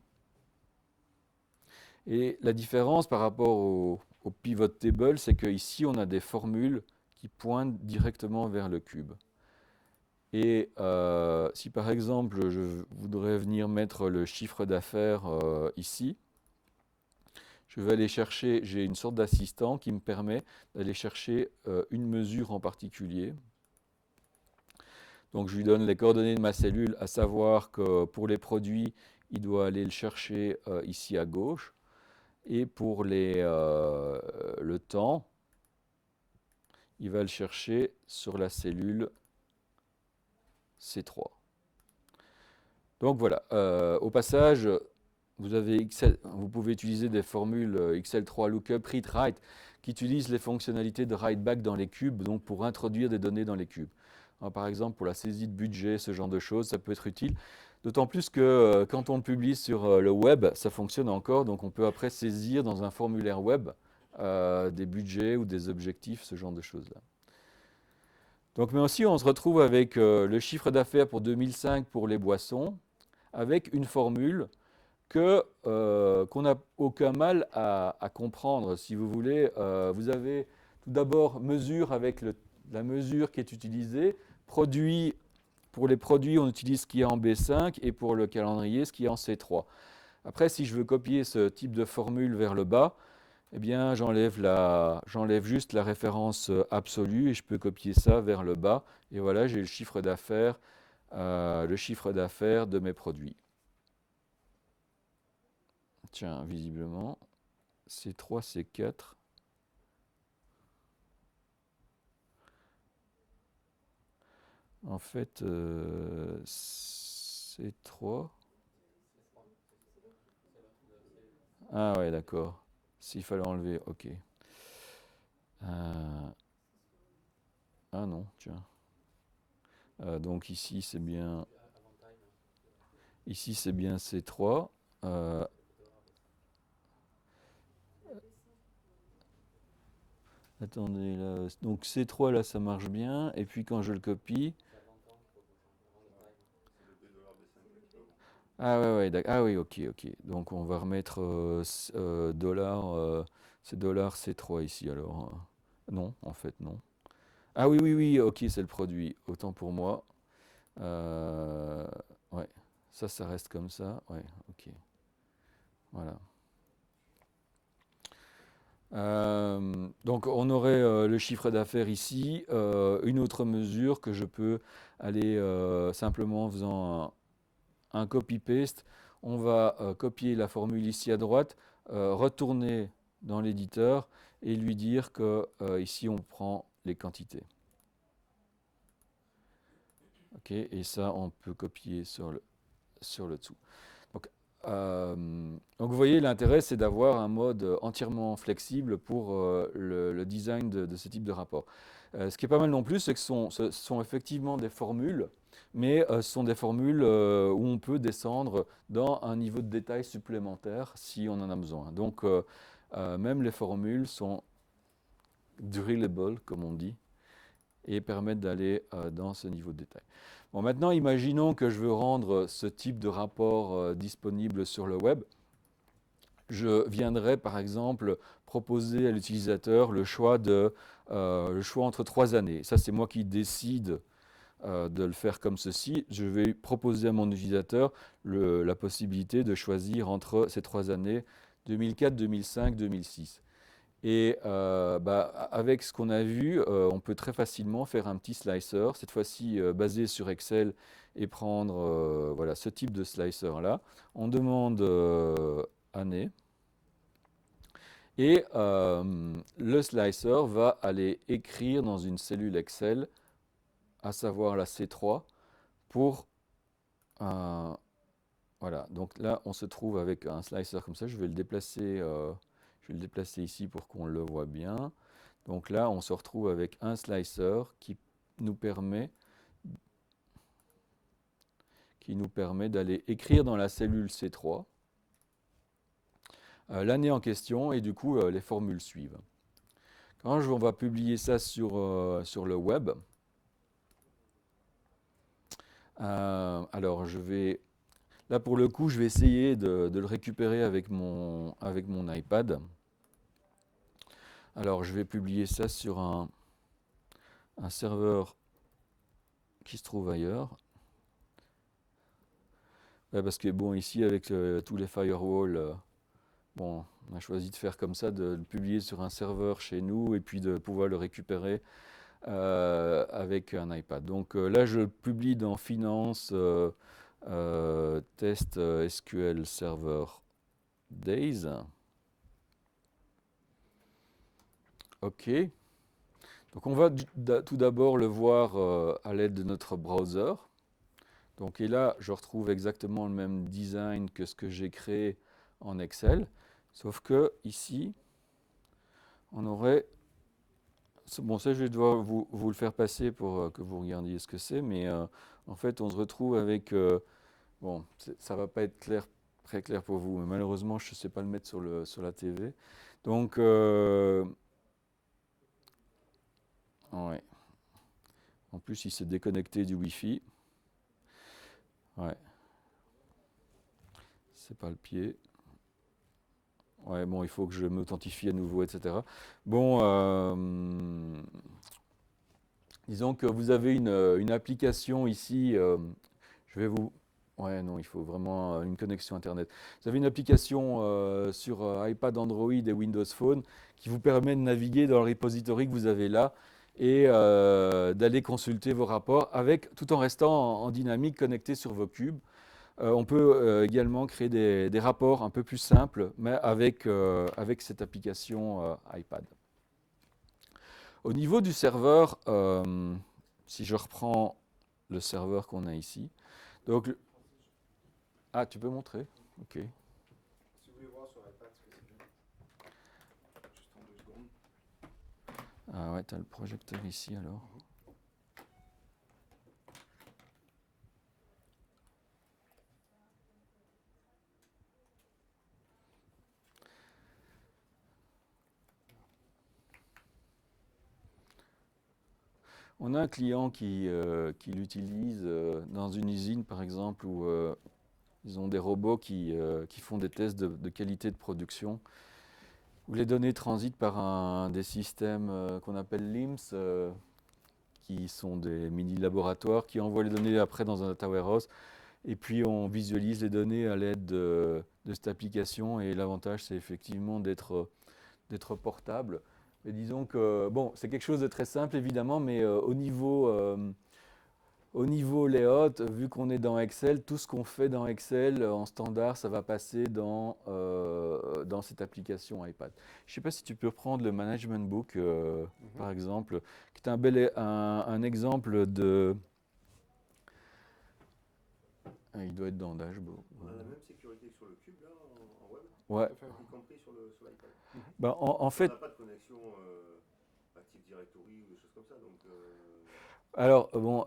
Et la différence par rapport au pivot table, c'est qu'ici, on a des formules qui pointent directement vers le cube. Et si par exemple, je voudrais venir mettre le chiffre d'affaires ici, je vais aller chercher, j'ai une sorte d'assistant qui me permet d'aller chercher une mesure en particulier. Donc je lui donne les coordonnées de ma cellule, à savoir que pour les produits, il doit aller le chercher ici à gauche. Et pour le temps, il va le chercher sur la cellule C3. Donc voilà, au passage, vous pouvez utiliser des formules Excel3 lookup, read, write, qui utilisent les fonctionnalités de write back dans les cubes, donc pour introduire des données dans les cubes. Alors, par exemple, pour la saisie de budget, ce genre de choses, ça peut être utile. D'autant plus que quand on le publie sur le web, ça fonctionne encore, donc on peut après saisir dans un formulaire web des budgets ou des objectifs, ce genre de choses-là. Donc, mais aussi, on se retrouve avec le chiffre d'affaires pour 2005 pour les boissons, avec une formule qu'on n'a aucun mal à comprendre. Si vous voulez, vous avez tout d'abord mesure avec la mesure qui est utilisée, produit. Pour les produits, on utilise ce qui est en B5 et pour le calendrier, ce qui est en C3. Après, si je veux copier ce type de formule vers le bas, eh bien, j'enlève juste la référence absolue et je peux copier ça vers le bas. Et voilà, j'ai le chiffre d'affaires de mes produits. Tiens, visiblement, C3, C4. En fait, C3. Ah ouais, d'accord. S'il fallait enlever, ok. Ah non, tiens. Donc ici, c'est bien C3. Attendez, là, donc C3, là, ça marche bien. Et puis quand je le copie... Ah ouais, ah oui, ok. Donc on va remettre dollar, c'est dollar C3 ici alors. Non, en fait, non. Ah oui, ok, c'est le produit. Autant pour moi. Ouais, ça reste comme ça. Ouais, ok. Voilà. Donc on aurait le chiffre d'affaires ici, une autre mesure que je peux aller simplement en faisant un copy-paste. On va copier la formule ici à droite, retourner dans l'éditeur et lui dire que ici on prend les quantités. Ok, et ça on peut copier sur le dessous. Donc vous voyez, l'intérêt, c'est d'avoir un mode entièrement flexible pour le design de ce type de rapport. Ce qui est pas mal non plus, c'est que ce sont effectivement des formules, mais ce sont des formules où on peut descendre dans un niveau de détail supplémentaire si on en a besoin. Donc, même les formules sont drillable, comme on dit, et permettent d'aller dans ce niveau de détail. Bon, maintenant, imaginons que je veux rendre ce type de rapport disponible sur le web. Je viendrai par exemple proposer à l'utilisateur le choix entre 3 années. Ça, c'est moi qui décide de le faire comme ceci. Je vais proposer à mon utilisateur la possibilité de choisir entre ces 3 années 2004, 2005, 2006. Et avec ce qu'on a vu, on peut très facilement faire un petit slicer, cette fois-ci basé sur Excel, et prendre voilà, ce type de slicer-là. On demande année. Et le slicer va aller écrire dans une cellule Excel, à savoir la C3, pour voilà. Donc là, on se trouve avec un slicer comme ça. Je vais le déplacer ici pour qu'on le voit bien. Donc là, on se retrouve avec un slicer qui nous permet d'aller écrire dans la cellule C3 l'année en question, et du coup, les formules suivent. Quand on va publier ça sur le web, alors là pour le coup, je vais essayer de le récupérer avec mon iPad. Alors, je vais publier ça sur un serveur qui se trouve ailleurs. Ouais, parce que bon, ici, avec tous les firewalls, bon, on a choisi de faire comme ça, de le publier sur un serveur chez nous et puis de pouvoir le récupérer avec un iPad. Donc là, je le publie dans Finance Test SQL Server Days. OK. Donc on va tout d'abord le voir à l'aide de notre browser. Donc et là, je retrouve exactement le même design que ce que j'ai créé en Excel, sauf que ici, on aurait... Bon, ça, je vais devoir vous le faire passer pour que vous regardiez ce que c'est, mais en fait, on se retrouve avec... bon, ça va pas être très clair pour vous, mais malheureusement, je ne sais pas le mettre sur la TV. Donc, ouais. En plus, il s'est déconnecté du Wi-Fi. Ouais. C'est pas le pied. Ouais, bon, il faut que je m'authentifie à nouveau, etc. Bon, disons que vous avez une application ici. Je vais vous... Ouais, non, il faut vraiment une connexion Internet. Vous avez une application sur iPad, Android et Windows Phone qui vous permet de naviguer dans le repository que vous avez là et d'aller consulter vos rapports tout en restant en dynamique connecté sur vos cubes. On peut également créer des rapports un peu plus simples, mais avec cette application iPad. Au niveau du serveur, si je reprends le serveur qu'on a ici, donc, ah, tu peux montrer? Ok. Si vous voulez voir sur iPad ce que c'est bien, juste en 2 secondes. Ah ouais, tu as le projecteur ici alors. On a un client qui l'utilise dans une usine, par exemple, où ils ont des robots qui font des tests de qualité de production, où les données transitent par des systèmes qu'on appelle LIMS, qui sont des mini-laboratoires, qui envoient les données après dans un data warehouse, et puis on visualise les données à l'aide de cette application, et l'avantage, c'est effectivement d'être portable. Mais disons que, bon, c'est quelque chose de très simple évidemment, mais au niveau layout, vu qu'on est dans Excel, tout ce qu'on fait dans Excel en standard, ça va passer dans cette application iPad. Je ne sais pas si tu peux reprendre le Management Book, par exemple, qui est un exemple de... Ah, il doit être dans Dashboard. On a la même sécurité que sur le cube là en web, Ouais. y compris sur l'iPad. En fait, On n'a pas de connexion type directory ou des choses comme ça. Donc, Alors, bon,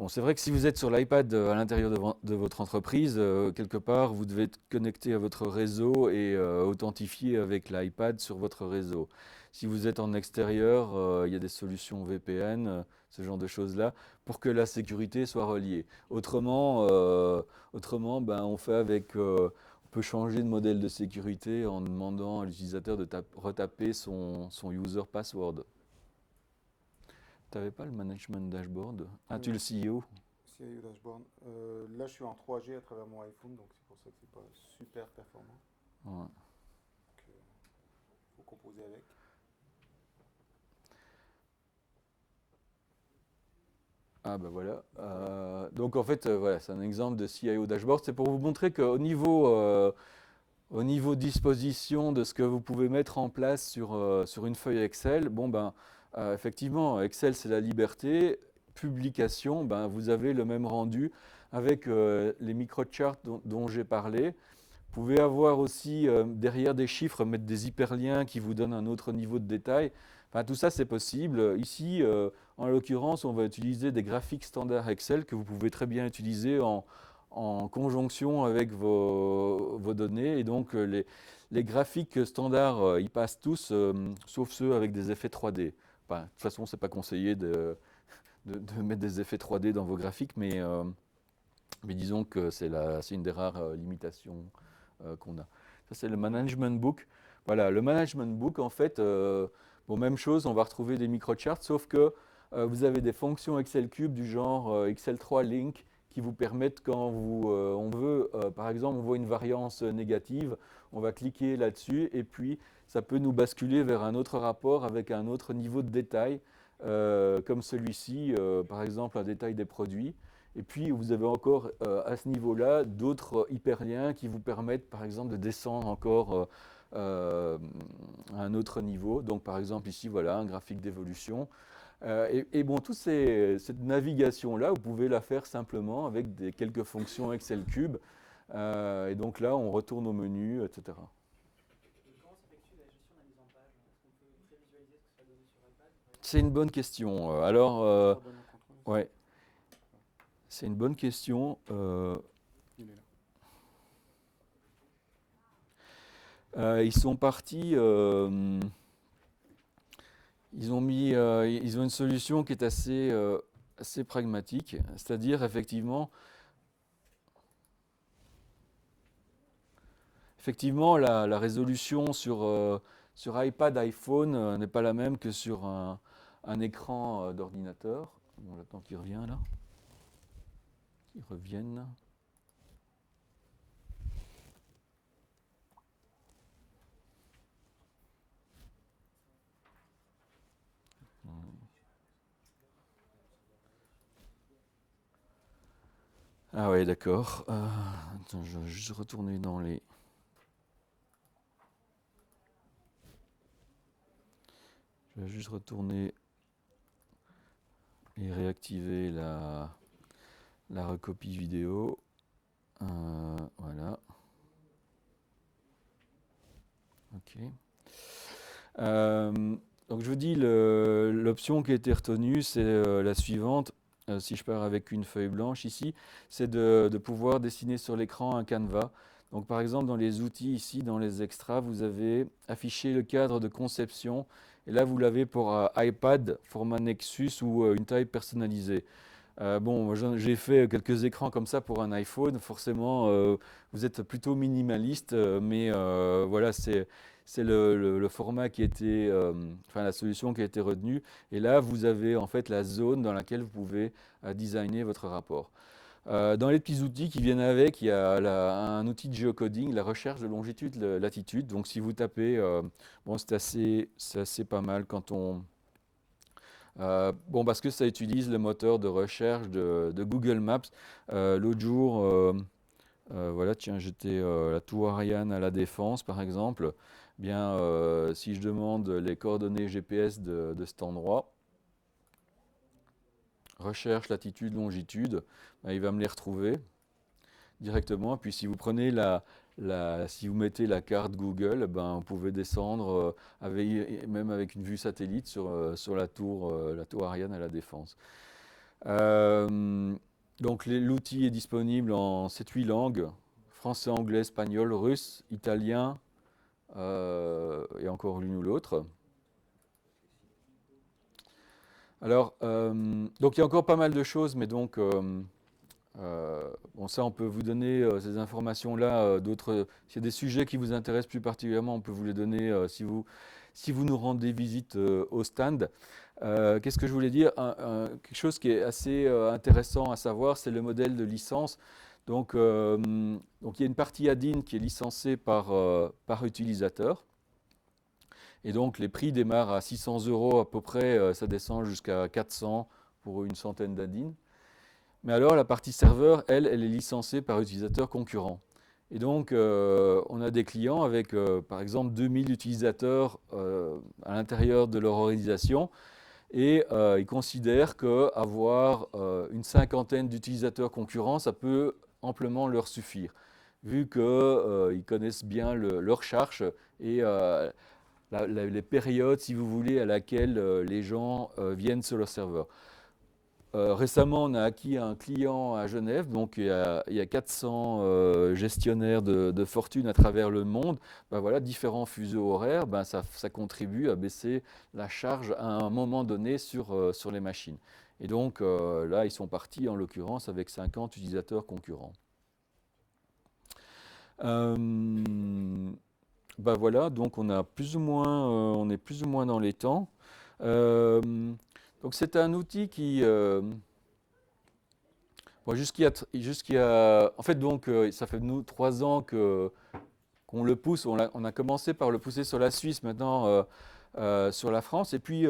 c'est vrai que si vous êtes sur l'iPad à l'intérieur de votre entreprise, quelque part, vous devez être connecté à votre réseau et authentifier avec l'iPad sur votre réseau. Si vous êtes en extérieur, il y a des solutions VPN, ce genre de choses-là, pour que la sécurité soit reliée. Autrement, ben, on fait avec, on peut changer de modèle de sécurité en demandant à l'utilisateur de retaper son user password. Tu n'avais pas le management dashboard? Ah, tu es le CEO? CIO Dashboard. Là, je suis en 3G à travers mon iPhone, donc c'est pour ça que c'est pas super performant. Ouais. Donc, faut composer avec. Ah ben voilà. Donc en fait, voilà, c'est un exemple de CIO dashboard. C'est pour vous montrer au niveau disposition de ce que vous pouvez mettre en place sur une feuille Excel, bon ben effectivement, Excel c'est la liberté. Publication, ben, vous avez le même rendu avec les microcharts dont j'ai parlé. Vous pouvez avoir aussi derrière des chiffres, mettre des hyperliens qui vous donnent un autre niveau de détail. Enfin, tout ça, c'est possible. Ici, en l'occurrence, on va utiliser des graphiques standards Excel que vous pouvez très bien utiliser en conjonction avec vos données. Et donc, les graphiques standards, ils passent tous, sauf ceux avec des effets 3D. Enfin, de toute façon, ce n'est pas conseillé de mettre des effets 3D dans vos graphiques, mais disons que c'est une des rares limitations qu'on a. Ça, c'est le management book. Voilà, le management book, en fait, bon, même chose, on va retrouver des microcharts, sauf que vous avez des fonctions Excel Cube du genre Excel3 Link qui vous permettent, quand on veut, par exemple, on voit une variance négative, on va cliquer là-dessus et puis ça peut nous basculer vers un autre rapport avec un autre niveau de détail, comme celui-ci, par exemple, un détail des produits. Et puis, vous avez encore à ce niveau-là d'autres hyperliens qui vous permettent, par exemple, de descendre encore à un autre niveau. Donc, par exemple, ici, voilà, un graphique d'évolution. Et bon, cette navigation-là, vous pouvez la faire simplement avec quelques fonctions Excel Cube. Et donc là, on retourne au menu, etc. Et comment s'effectue la gestion de la mise en page? Est-ce qu'on peut prévisualiser ce que ça va donner sur iPad, par exemple? C'est une bonne question. Alors, Redonne le contrôle. ouais, c'est une bonne question. Il est là. Ils sont partis. Ils ont une solution qui est assez pragmatique, c'est-à-dire effectivement, la résolution sur iPad, iPhone n'est pas la même que sur un écran d'ordinateur. On attend qu'il revienne là. Qu'il revienne. Ah ouais, d'accord. Attends, je vais juste retourner dans les... Je vais juste retourner et réactiver la recopie vidéo. Voilà. Ok. Donc je vous dis, l'option qui a été retenue, c'est la suivante. Si je pars avec une feuille blanche ici, c'est de pouvoir dessiner sur l'écran un canevas. Donc par exemple, dans les outils ici, dans les extras, vous avez affiché le cadre de conception. Et là, vous l'avez pour iPad, format Nexus ou une taille personnalisée. Bon, j'ai fait quelques écrans comme ça pour un iPhone. Forcément, vous êtes plutôt minimaliste, mais voilà, c'est le format qui était, enfin la solution qui a été retenue. Et là, vous avez en fait la zone dans laquelle vous pouvez designer votre rapport. Dans les petits outils qui viennent avec, il y a un outil de géocoding, la recherche de longitude, latitude. Donc, si vous tapez, bon, c'est assez pas mal quand on bon, parce que ça utilise le moteur de recherche de Google Maps. L'autre jour, voilà, tiens, j'étais la tour Ariane à La Défense, par exemple. Bien, si je demande les coordonnées GPS de cet endroit, recherche latitude, longitude, ben, il va me les retrouver directement. Puis si vous prenez si vous mettez la carte Google, ben, vous pouvez descendre même avec une vue satellite sur la tour Ariane à la Défense. Donc l'outil est disponible en 7-8 langues, français, anglais, espagnol, russe, italien et encore l'une ou l'autre. Alors, donc il y a encore pas mal de choses, mais donc bon, ça on peut vous donner ces informations-là. S'il y a des sujets qui vous intéressent plus particulièrement, on peut vous les donner si vous nous rendez visite au stand. Qu'est-ce que je voulais dire? Quelque chose qui est assez intéressant à savoir, c'est le modèle de licence. Donc il y a une partie ADIN qui est licencée par utilisateur. Et donc les prix démarrent à 600 € à peu près, ça descend jusqu'à 400 pour une centaine d'ADIN. Mais alors la partie serveur, elle est licencée par utilisateur concurrent. Et donc on a des clients avec par exemple 2000 utilisateurs à l'intérieur de leur organisation. Et ils considèrent qu'avoir une cinquantaine d'utilisateurs concurrents, ça peut amplement leur suffire, vu qu'ils connaissent bien leur charge et les périodes, si vous voulez, à laquelle les gens viennent sur leur serveur. Récemment, on a acquis un client à Genève, donc il y a 400 gestionnaires de fortune à travers le monde. Ben voilà, différents fuseaux horaires, ben ça contribue à baisser la charge à un moment donné sur les machines. Et donc là, ils sont partis en l'occurrence avec 50 utilisateurs concurrents. Ben voilà, donc on est plus ou moins dans les temps. Donc c'est un outil qui, bon, en fait donc ça fait nous 3 ans qu'on le pousse. On a commencé par le pousser sur la Suisse, maintenant sur la France. Et puis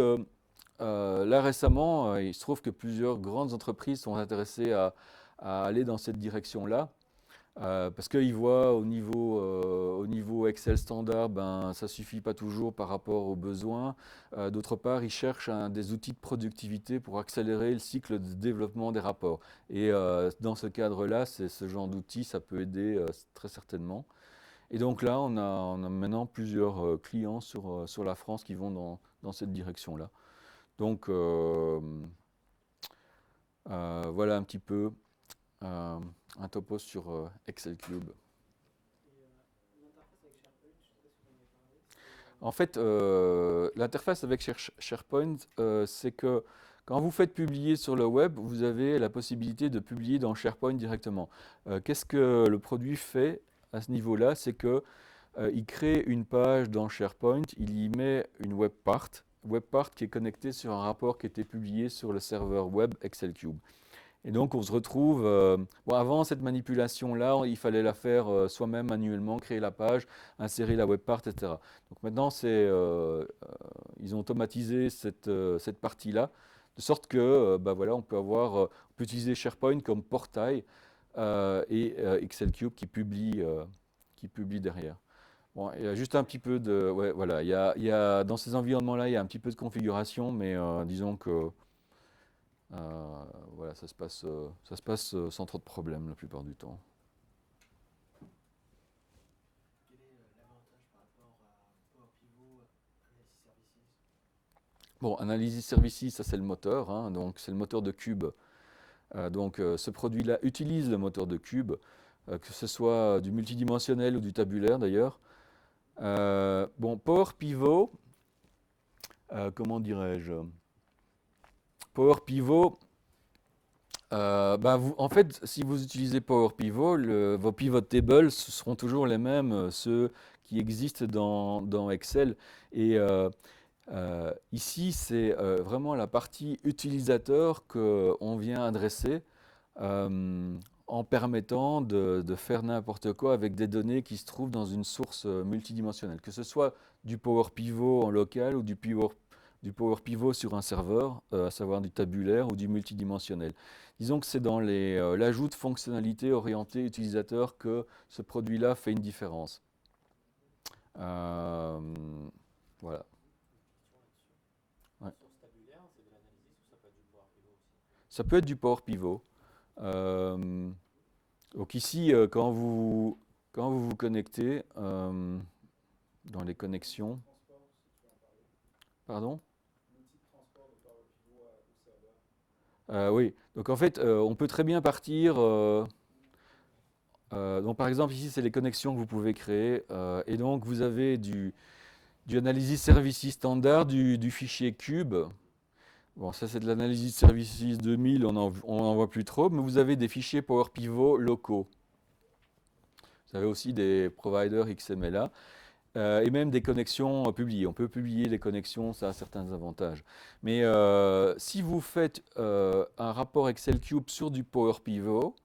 là récemment, il se trouve que plusieurs grandes entreprises sont intéressées à aller dans cette direction-là. Parce qu'ils voient au niveau Excel standard, ben, ça ne suffit pas toujours par rapport aux besoins. D'autre part, ils cherchent des outils de productivité pour accélérer le cycle de développement des rapports. Et dans ce cadre-là, ce genre d'outil, ça peut aider très certainement. Et donc là, on a maintenant plusieurs clients sur la France qui vont dans cette direction-là. Donc voilà un petit peu un topo sur Excel Cube. En fait, l'interface avec SharePoint, c'est que quand vous faites publier sur le web, vous avez la possibilité de publier dans SharePoint directement. Qu'est-ce que le produit fait à ce niveau-là? C'est qu'il crée une page dans SharePoint, il y met une web part qui est connectée sur un rapport qui était publié sur le serveur web Excel Cube. Et donc on se retrouve, bon, avant cette manipulation-là, il fallait la faire soi-même manuellement, créer la page, insérer la web part, etc. Donc maintenant, ils ont automatisé cette partie-là, de sorte que bah voilà, on peut utiliser SharePoint comme portail et Excel Cube qui publie derrière. Bon, il y a juste un petit peu de, ouais, voilà, dans ces environnements-là, il y a un petit peu de configuration, mais disons que voilà, ça se passe sans trop de problèmes la plupart du temps. Quel est l'avantage par rapport à Power Pivot, Analysis Services? Bon, Analysis Services, ça c'est le moteur, hein, donc c'est le moteur de Cube. Donc ce produit-là utilise le moteur de Cube, que ce soit du multidimensionnel ou du tabulaire d'ailleurs. Bon, Power Pivot, comment dirais-je? Power Pivot, en fait, si vous utilisez Power Pivot, vos pivot tables ce seront toujours les mêmes, ceux qui existent dans Excel. Et ici, c'est vraiment la partie utilisateur qu'on vient adresser en permettant de faire n'importe quoi avec des données qui se trouvent dans une source multidimensionnelle, que ce soit du Power Pivot en local ou du Power Pivot sur un serveur, à savoir du tabulaire ou du multidimensionnel. Disons que c'est dans l'ajout de fonctionnalités orientées utilisateurs que ce produit-là fait une différence. Voilà. Ouais. Source tabulaire, c'est de l'analysis ou ça peut être du Power Pivot aussi? Ça peut être du Power Pivot. Donc ici, quand quand vous vous connectez dans les connexions, Transport, si tu veux en parler. pardon? L'outil de transport de Power Pivot au serveur. Oui, donc en fait, on peut très bien partir. Donc par exemple, ici, c'est les connexions que vous pouvez créer. Et donc, vous avez du Analysis Services standard, du fichier cube. Bon, ça, c'est de l'Analysis Services 2000, on n'en voit plus trop, mais vous avez des fichiers Power Pivot locaux. Vous avez aussi des providers XMLA. Et même des connexions publiées. On peut publier les connexions, ça a certains avantages. Mais si vous faites un rapport Excel Cube sur du Power Pivot,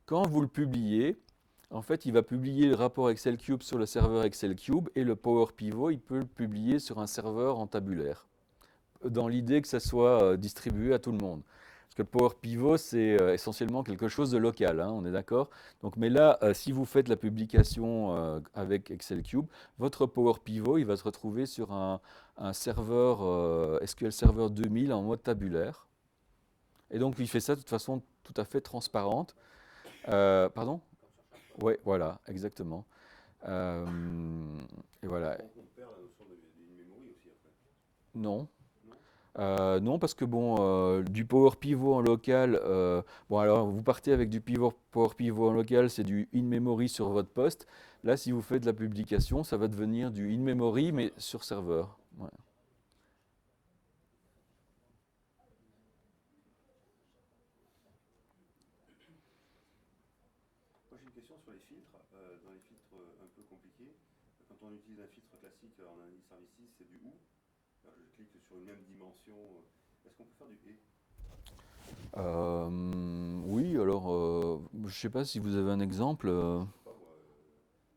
quand vous le publiez, en fait, il va publier le rapport Excel Cube sur le serveur Excel Cube et le Power Pivot, il peut le publier sur un serveur en tabulaire, dans l'idée que ça soit distribué à tout le monde. Parce que le Power Pivot, c'est essentiellement quelque chose de local, hein, on est d'accord? Donc, mais là, si vous faites la publication avec Excel Cube, votre Power Pivot, il va se retrouver sur un serveur SQL Server 2000 en mode tabulaire. Et donc, il fait ça de toute façon tout à fait transparente. Pardon? Oui, voilà, exactement. Euh, et voilà. On perd la notion d'in-memory aussi après. Non. Non. Non, parce que bon, du Power Pivot en local, bon alors vous partez avec du Power Pivot en local, c'est du in-memory sur votre poste. Là, si vous faites de la publication, ça va devenir du in-memory, mais sur serveur. Ouais. Moi j'ai une question sur les filtres. Dans les filtres un peu compliqués, quand on utilise un filtre classique en analyse services, c'est du ou. Alors, je clique sur une même dimension. Est-ce qu'on peut faire du et? Oui, alors, je ne sais pas si vous avez un exemple. Je sais pas moi,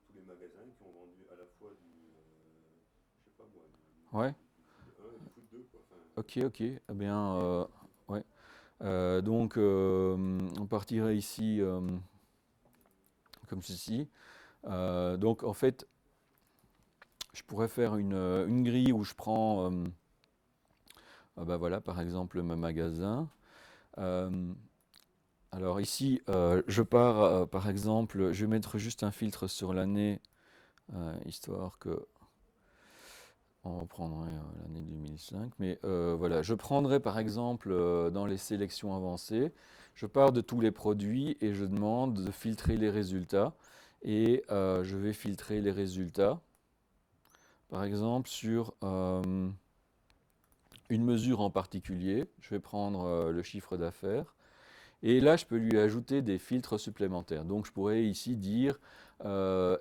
tous les magasins qui ont vendu à la fois je sais pas moi, Ouais, du foot 1 et du foot 2 quoi. Enfin, ok. Eh bien, ouais. Donc, on partirait ici comme ceci. Donc, en fait, je pourrais faire une grille où je prends, bah voilà, par exemple, mon magasin. Euh, alors ici, je pars, par exemple, je vais mettre juste un filtre sur l'année, histoire que on reprendrait l'année 2005. Mais voilà, je prendrai par exemple dans les sélections avancées, je pars de tous les produits et je demande de filtrer les résultats. Et je vais filtrer les résultats, par exemple, sur une mesure en particulier. Je vais prendre le chiffre d'affaires. Et là, je peux lui ajouter des filtres supplémentaires. Donc, je pourrais ici dire,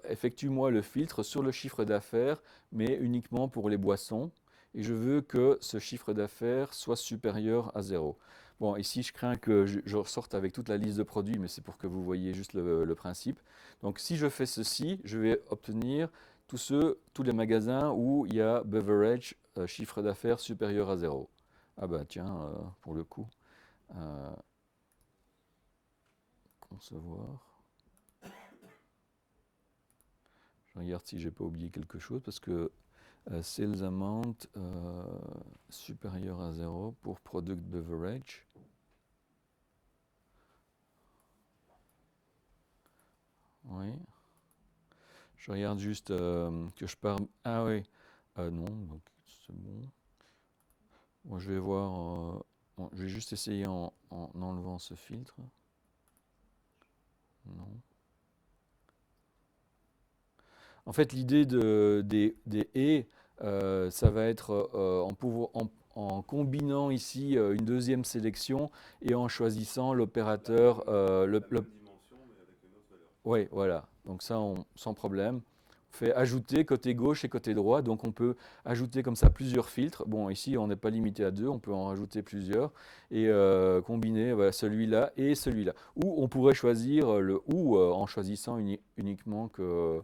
effectue-moi le filtre sur le chiffre d'affaires, mais uniquement pour les boissons. Et je veux que ce chiffre d'affaires soit supérieur à 0. Bon, ici, je crains que je ressorte avec toute la liste de produits, mais c'est pour que vous voyez juste le principe. Donc, si je fais ceci, je vais obtenir tous les magasins où il y a beverage, chiffre d'affaires supérieur à 0. Ah bah tiens, pour le coup. Concevoir. Je regarde si j'ai pas oublié quelque chose parce que sales amount supérieur à 0 pour product beverage. Oui. Je regarde juste que je pars. Ah oui. Non, donc c'est bon. Bon, je vais voir. Bon, je vais juste essayer en enlevant ce filtre. Non. En fait, l'idée des et, ça va être en combinant ici une deuxième sélection et en choisissant l'opérateur. la même dimension mais avec une autre valeur. Oui, voilà. Donc ça, sans problème. On fait ajouter côté gauche et côté droit. Donc on peut ajouter comme ça plusieurs filtres. Bon, ici, on n'est pas limité à deux. On peut en rajouter plusieurs et combiner voilà, celui-là et celui-là. Ou on pourrait choisir le ou en choisissant uniquement que. Le ou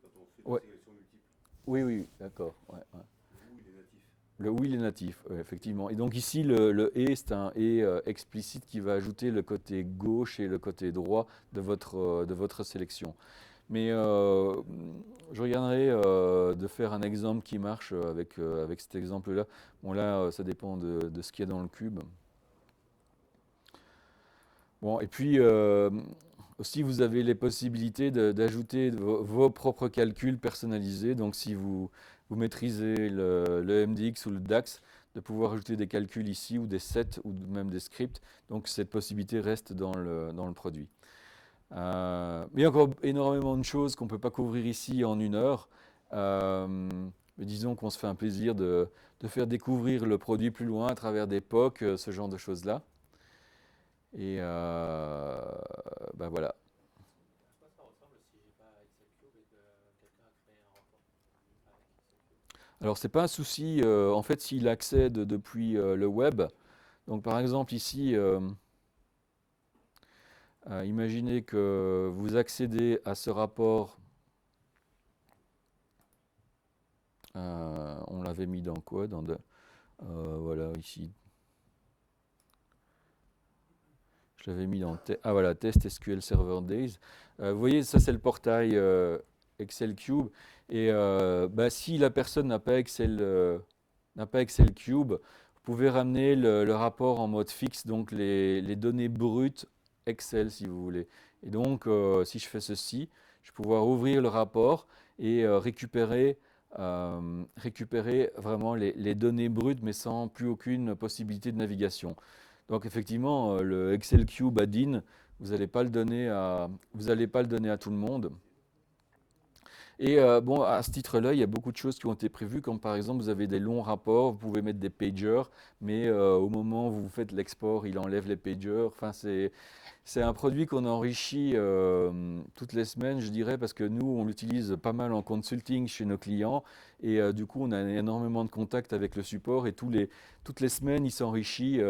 c'est quand on fait des Ouais. sélections multiples. Oui, d'accord. Ouais. Le ou il est natif. Le ou il est natif, ouais, effectivement. Et donc ici, le et, c'est un et explicite qui va ajouter le côté gauche et le côté droit de votre sélection. Mais je regarderai de faire un exemple qui marche avec cet exemple-là. Bon, là, ça dépend de ce qu'il y a dans le cube. Bon, et puis, Aussi, vous avez les possibilités d'ajouter vos propres calculs personnalisés. Donc, si vous maîtrisez le MDX ou le DAX, de pouvoir ajouter des calculs ici ou des sets ou même des scripts. Donc, cette possibilité reste dans le produit. Mais il y a encore énormément de choses qu'on ne peut pas couvrir ici en 1 heure. Mais disons qu'on se fait un plaisir de faire découvrir le produit plus loin à travers des POC, ce genre de choses-là. Et ben voilà. À quoi ça ressemble si j'ai pas Excel Cube et que quelqu'un a créé un rapport avec Excel Cube? Alors, ce n'est pas un souci, en fait, s'il accède depuis le web. Donc, par exemple, ici, imaginez que vous accédez à ce rapport. On l'avait mis dans quoi? Voilà, ici. Je l'avais mis dans voilà, Test SQL Server Days. Vous voyez, ça, c'est le portail Excel Cube. Et bah, si la personne n'a pas Excel Cube, vous pouvez ramener le rapport en mode fixe, donc les données brutes Excel, si vous voulez. Et donc, si je fais ceci, je vais pouvoir ouvrir le rapport et récupérer vraiment les données brutes, mais sans plus aucune possibilité de navigation. Donc, effectivement, le Excel Cube add-in, vous n'allez pas le donner à tout le monde. Et bon, à ce titre-là, il y a beaucoup de choses qui ont été prévues, comme par exemple, vous avez des longs rapports, vous pouvez mettre des pagers, mais au moment où vous faites l'export, il enlève les pagers. Enfin, c'est un produit qu'on enrichit toutes les semaines, je dirais, parce que nous, on l'utilise pas mal en consulting chez nos clients, et du coup, on a énormément de contacts avec le support, et toutes les semaines, il s'enrichit.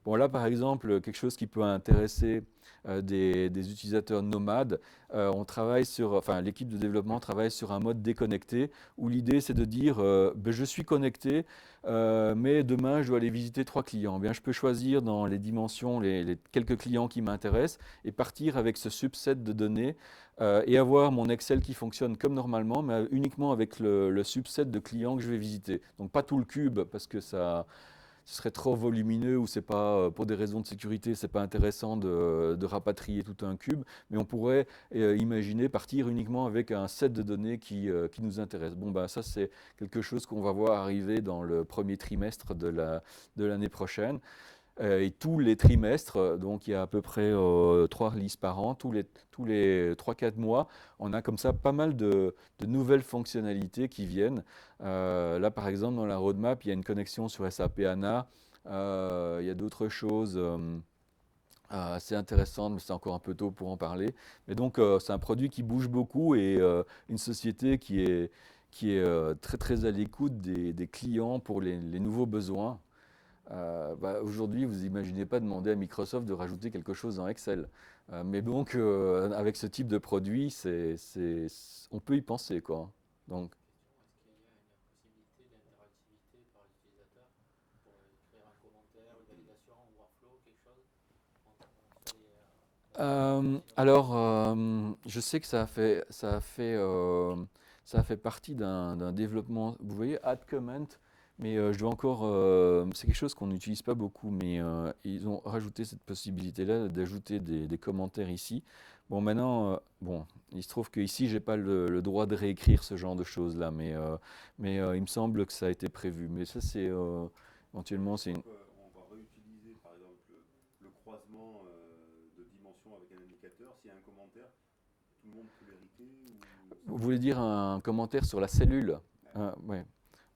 Bon, là, par exemple, quelque chose qui peut intéresser des utilisateurs nomades. L'équipe de développement travaille sur un mode déconnecté où l'idée c'est de dire ben, je suis connecté, mais demain je dois aller visiter 3 clients. Bien, je peux choisir dans les dimensions les quelques clients qui m'intéressent et partir avec ce subset de données et avoir mon Excel qui fonctionne comme normalement, mais uniquement avec le subset de clients que je vais visiter. Donc pas tout le cube parce que ce serait trop volumineux ou c'est pas, pour des raisons de sécurité, c'est pas intéressant de rapatrier tout un cube, mais on pourrait imaginer partir uniquement avec un set de données qui nous intéresse. Bon, ben, ça, c'est quelque chose qu'on va voir arriver dans le premier trimestre de l'année prochaine. Et tous les trimestres, donc il y a à peu près 3 releases par an, tous les 3-4 mois, on a comme ça pas mal de nouvelles fonctionnalités qui viennent. Là, par exemple, dans la roadmap, il y a une connexion sur SAP HANA. Il y a d'autres choses assez intéressantes, mais c'est encore un peu tôt pour en parler. Mais donc, c'est un produit qui bouge beaucoup et une société qui est très très à l'écoute des clients pour les nouveaux besoins. Bah, aujourd'hui, vous n'imaginez pas demander à Microsoft de rajouter quelque chose dans Excel. Mais donc, avec ce type de produit, on peut y penser, quoi. Donc, Question, est-ce qu'il y a une possibilité d'interactivité par l'utilisateur pour écrire un commentaire, une validation, un workflow, quelque chose entre alors, je sais que ça a fait partie d'un développement. Vous voyez, add comment, mais je dois encore. C'est quelque chose qu'on n'utilise pas beaucoup, mais ils ont rajouté cette possibilité-là d'ajouter des commentaires ici. Bon, maintenant, bon, il se trouve qu'ici, j'ai pas le droit de réécrire ce genre de choses-là, mais il me semble que ça a été prévu. Mais ça, c'est éventuellement, c'est une. On va réutiliser par exemple le croisement de dimensions avec un indicateur. S'il y a un commentaire, tout le monde peut l'hériter Vous voulez dire un commentaire sur la cellule? Ouais.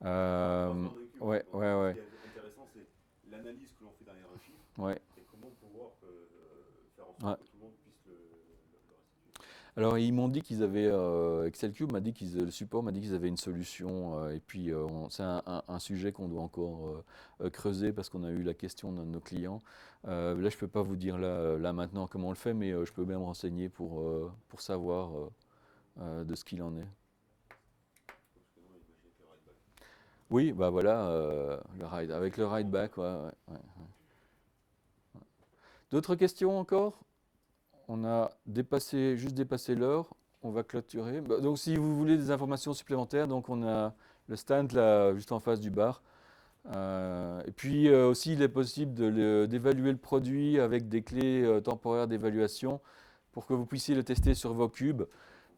croisement d'un cube. Ouais, Donc, ouais, ouais, ce qui est intéressant, c'est l'analyse que l'on fait derrière un chiffre ouais. et comment pouvoir faire en Ouais. sorte que tout le monde puisse le restituer. Alors ils m'ont dit qu'ils avaient Excel Cube m'a dit le support m'a dit qu'ils avaient une solution et puis c'est un sujet qu'on doit encore creuser parce qu'on a eu la question d'un de nos clients. Là je peux pas vous dire là maintenant comment on le fait, mais je peux bien me renseigner pour savoir de ce qu'il en est. Parce que non, imaginez que le write back. Oui, bah voilà, avec le ride back, ouais, ouais, ouais. D'autres questions encore? On a juste dépassé l'heure. On va clôturer. Bah, donc, si vous voulez des informations supplémentaires, donc on a le stand là, juste en face du bar. Et puis aussi, il est possible d'évaluer le produit avec des clés temporaires d'évaluation. pour que vous puissiez le tester sur vos cubes.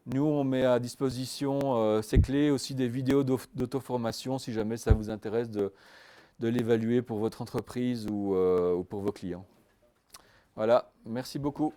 Nous, on met à disposition ces clés, aussi des vidéos d'auto-formation si jamais ça vous intéresse de l'évaluer pour votre entreprise ou pour vos clients. Voilà, merci beaucoup.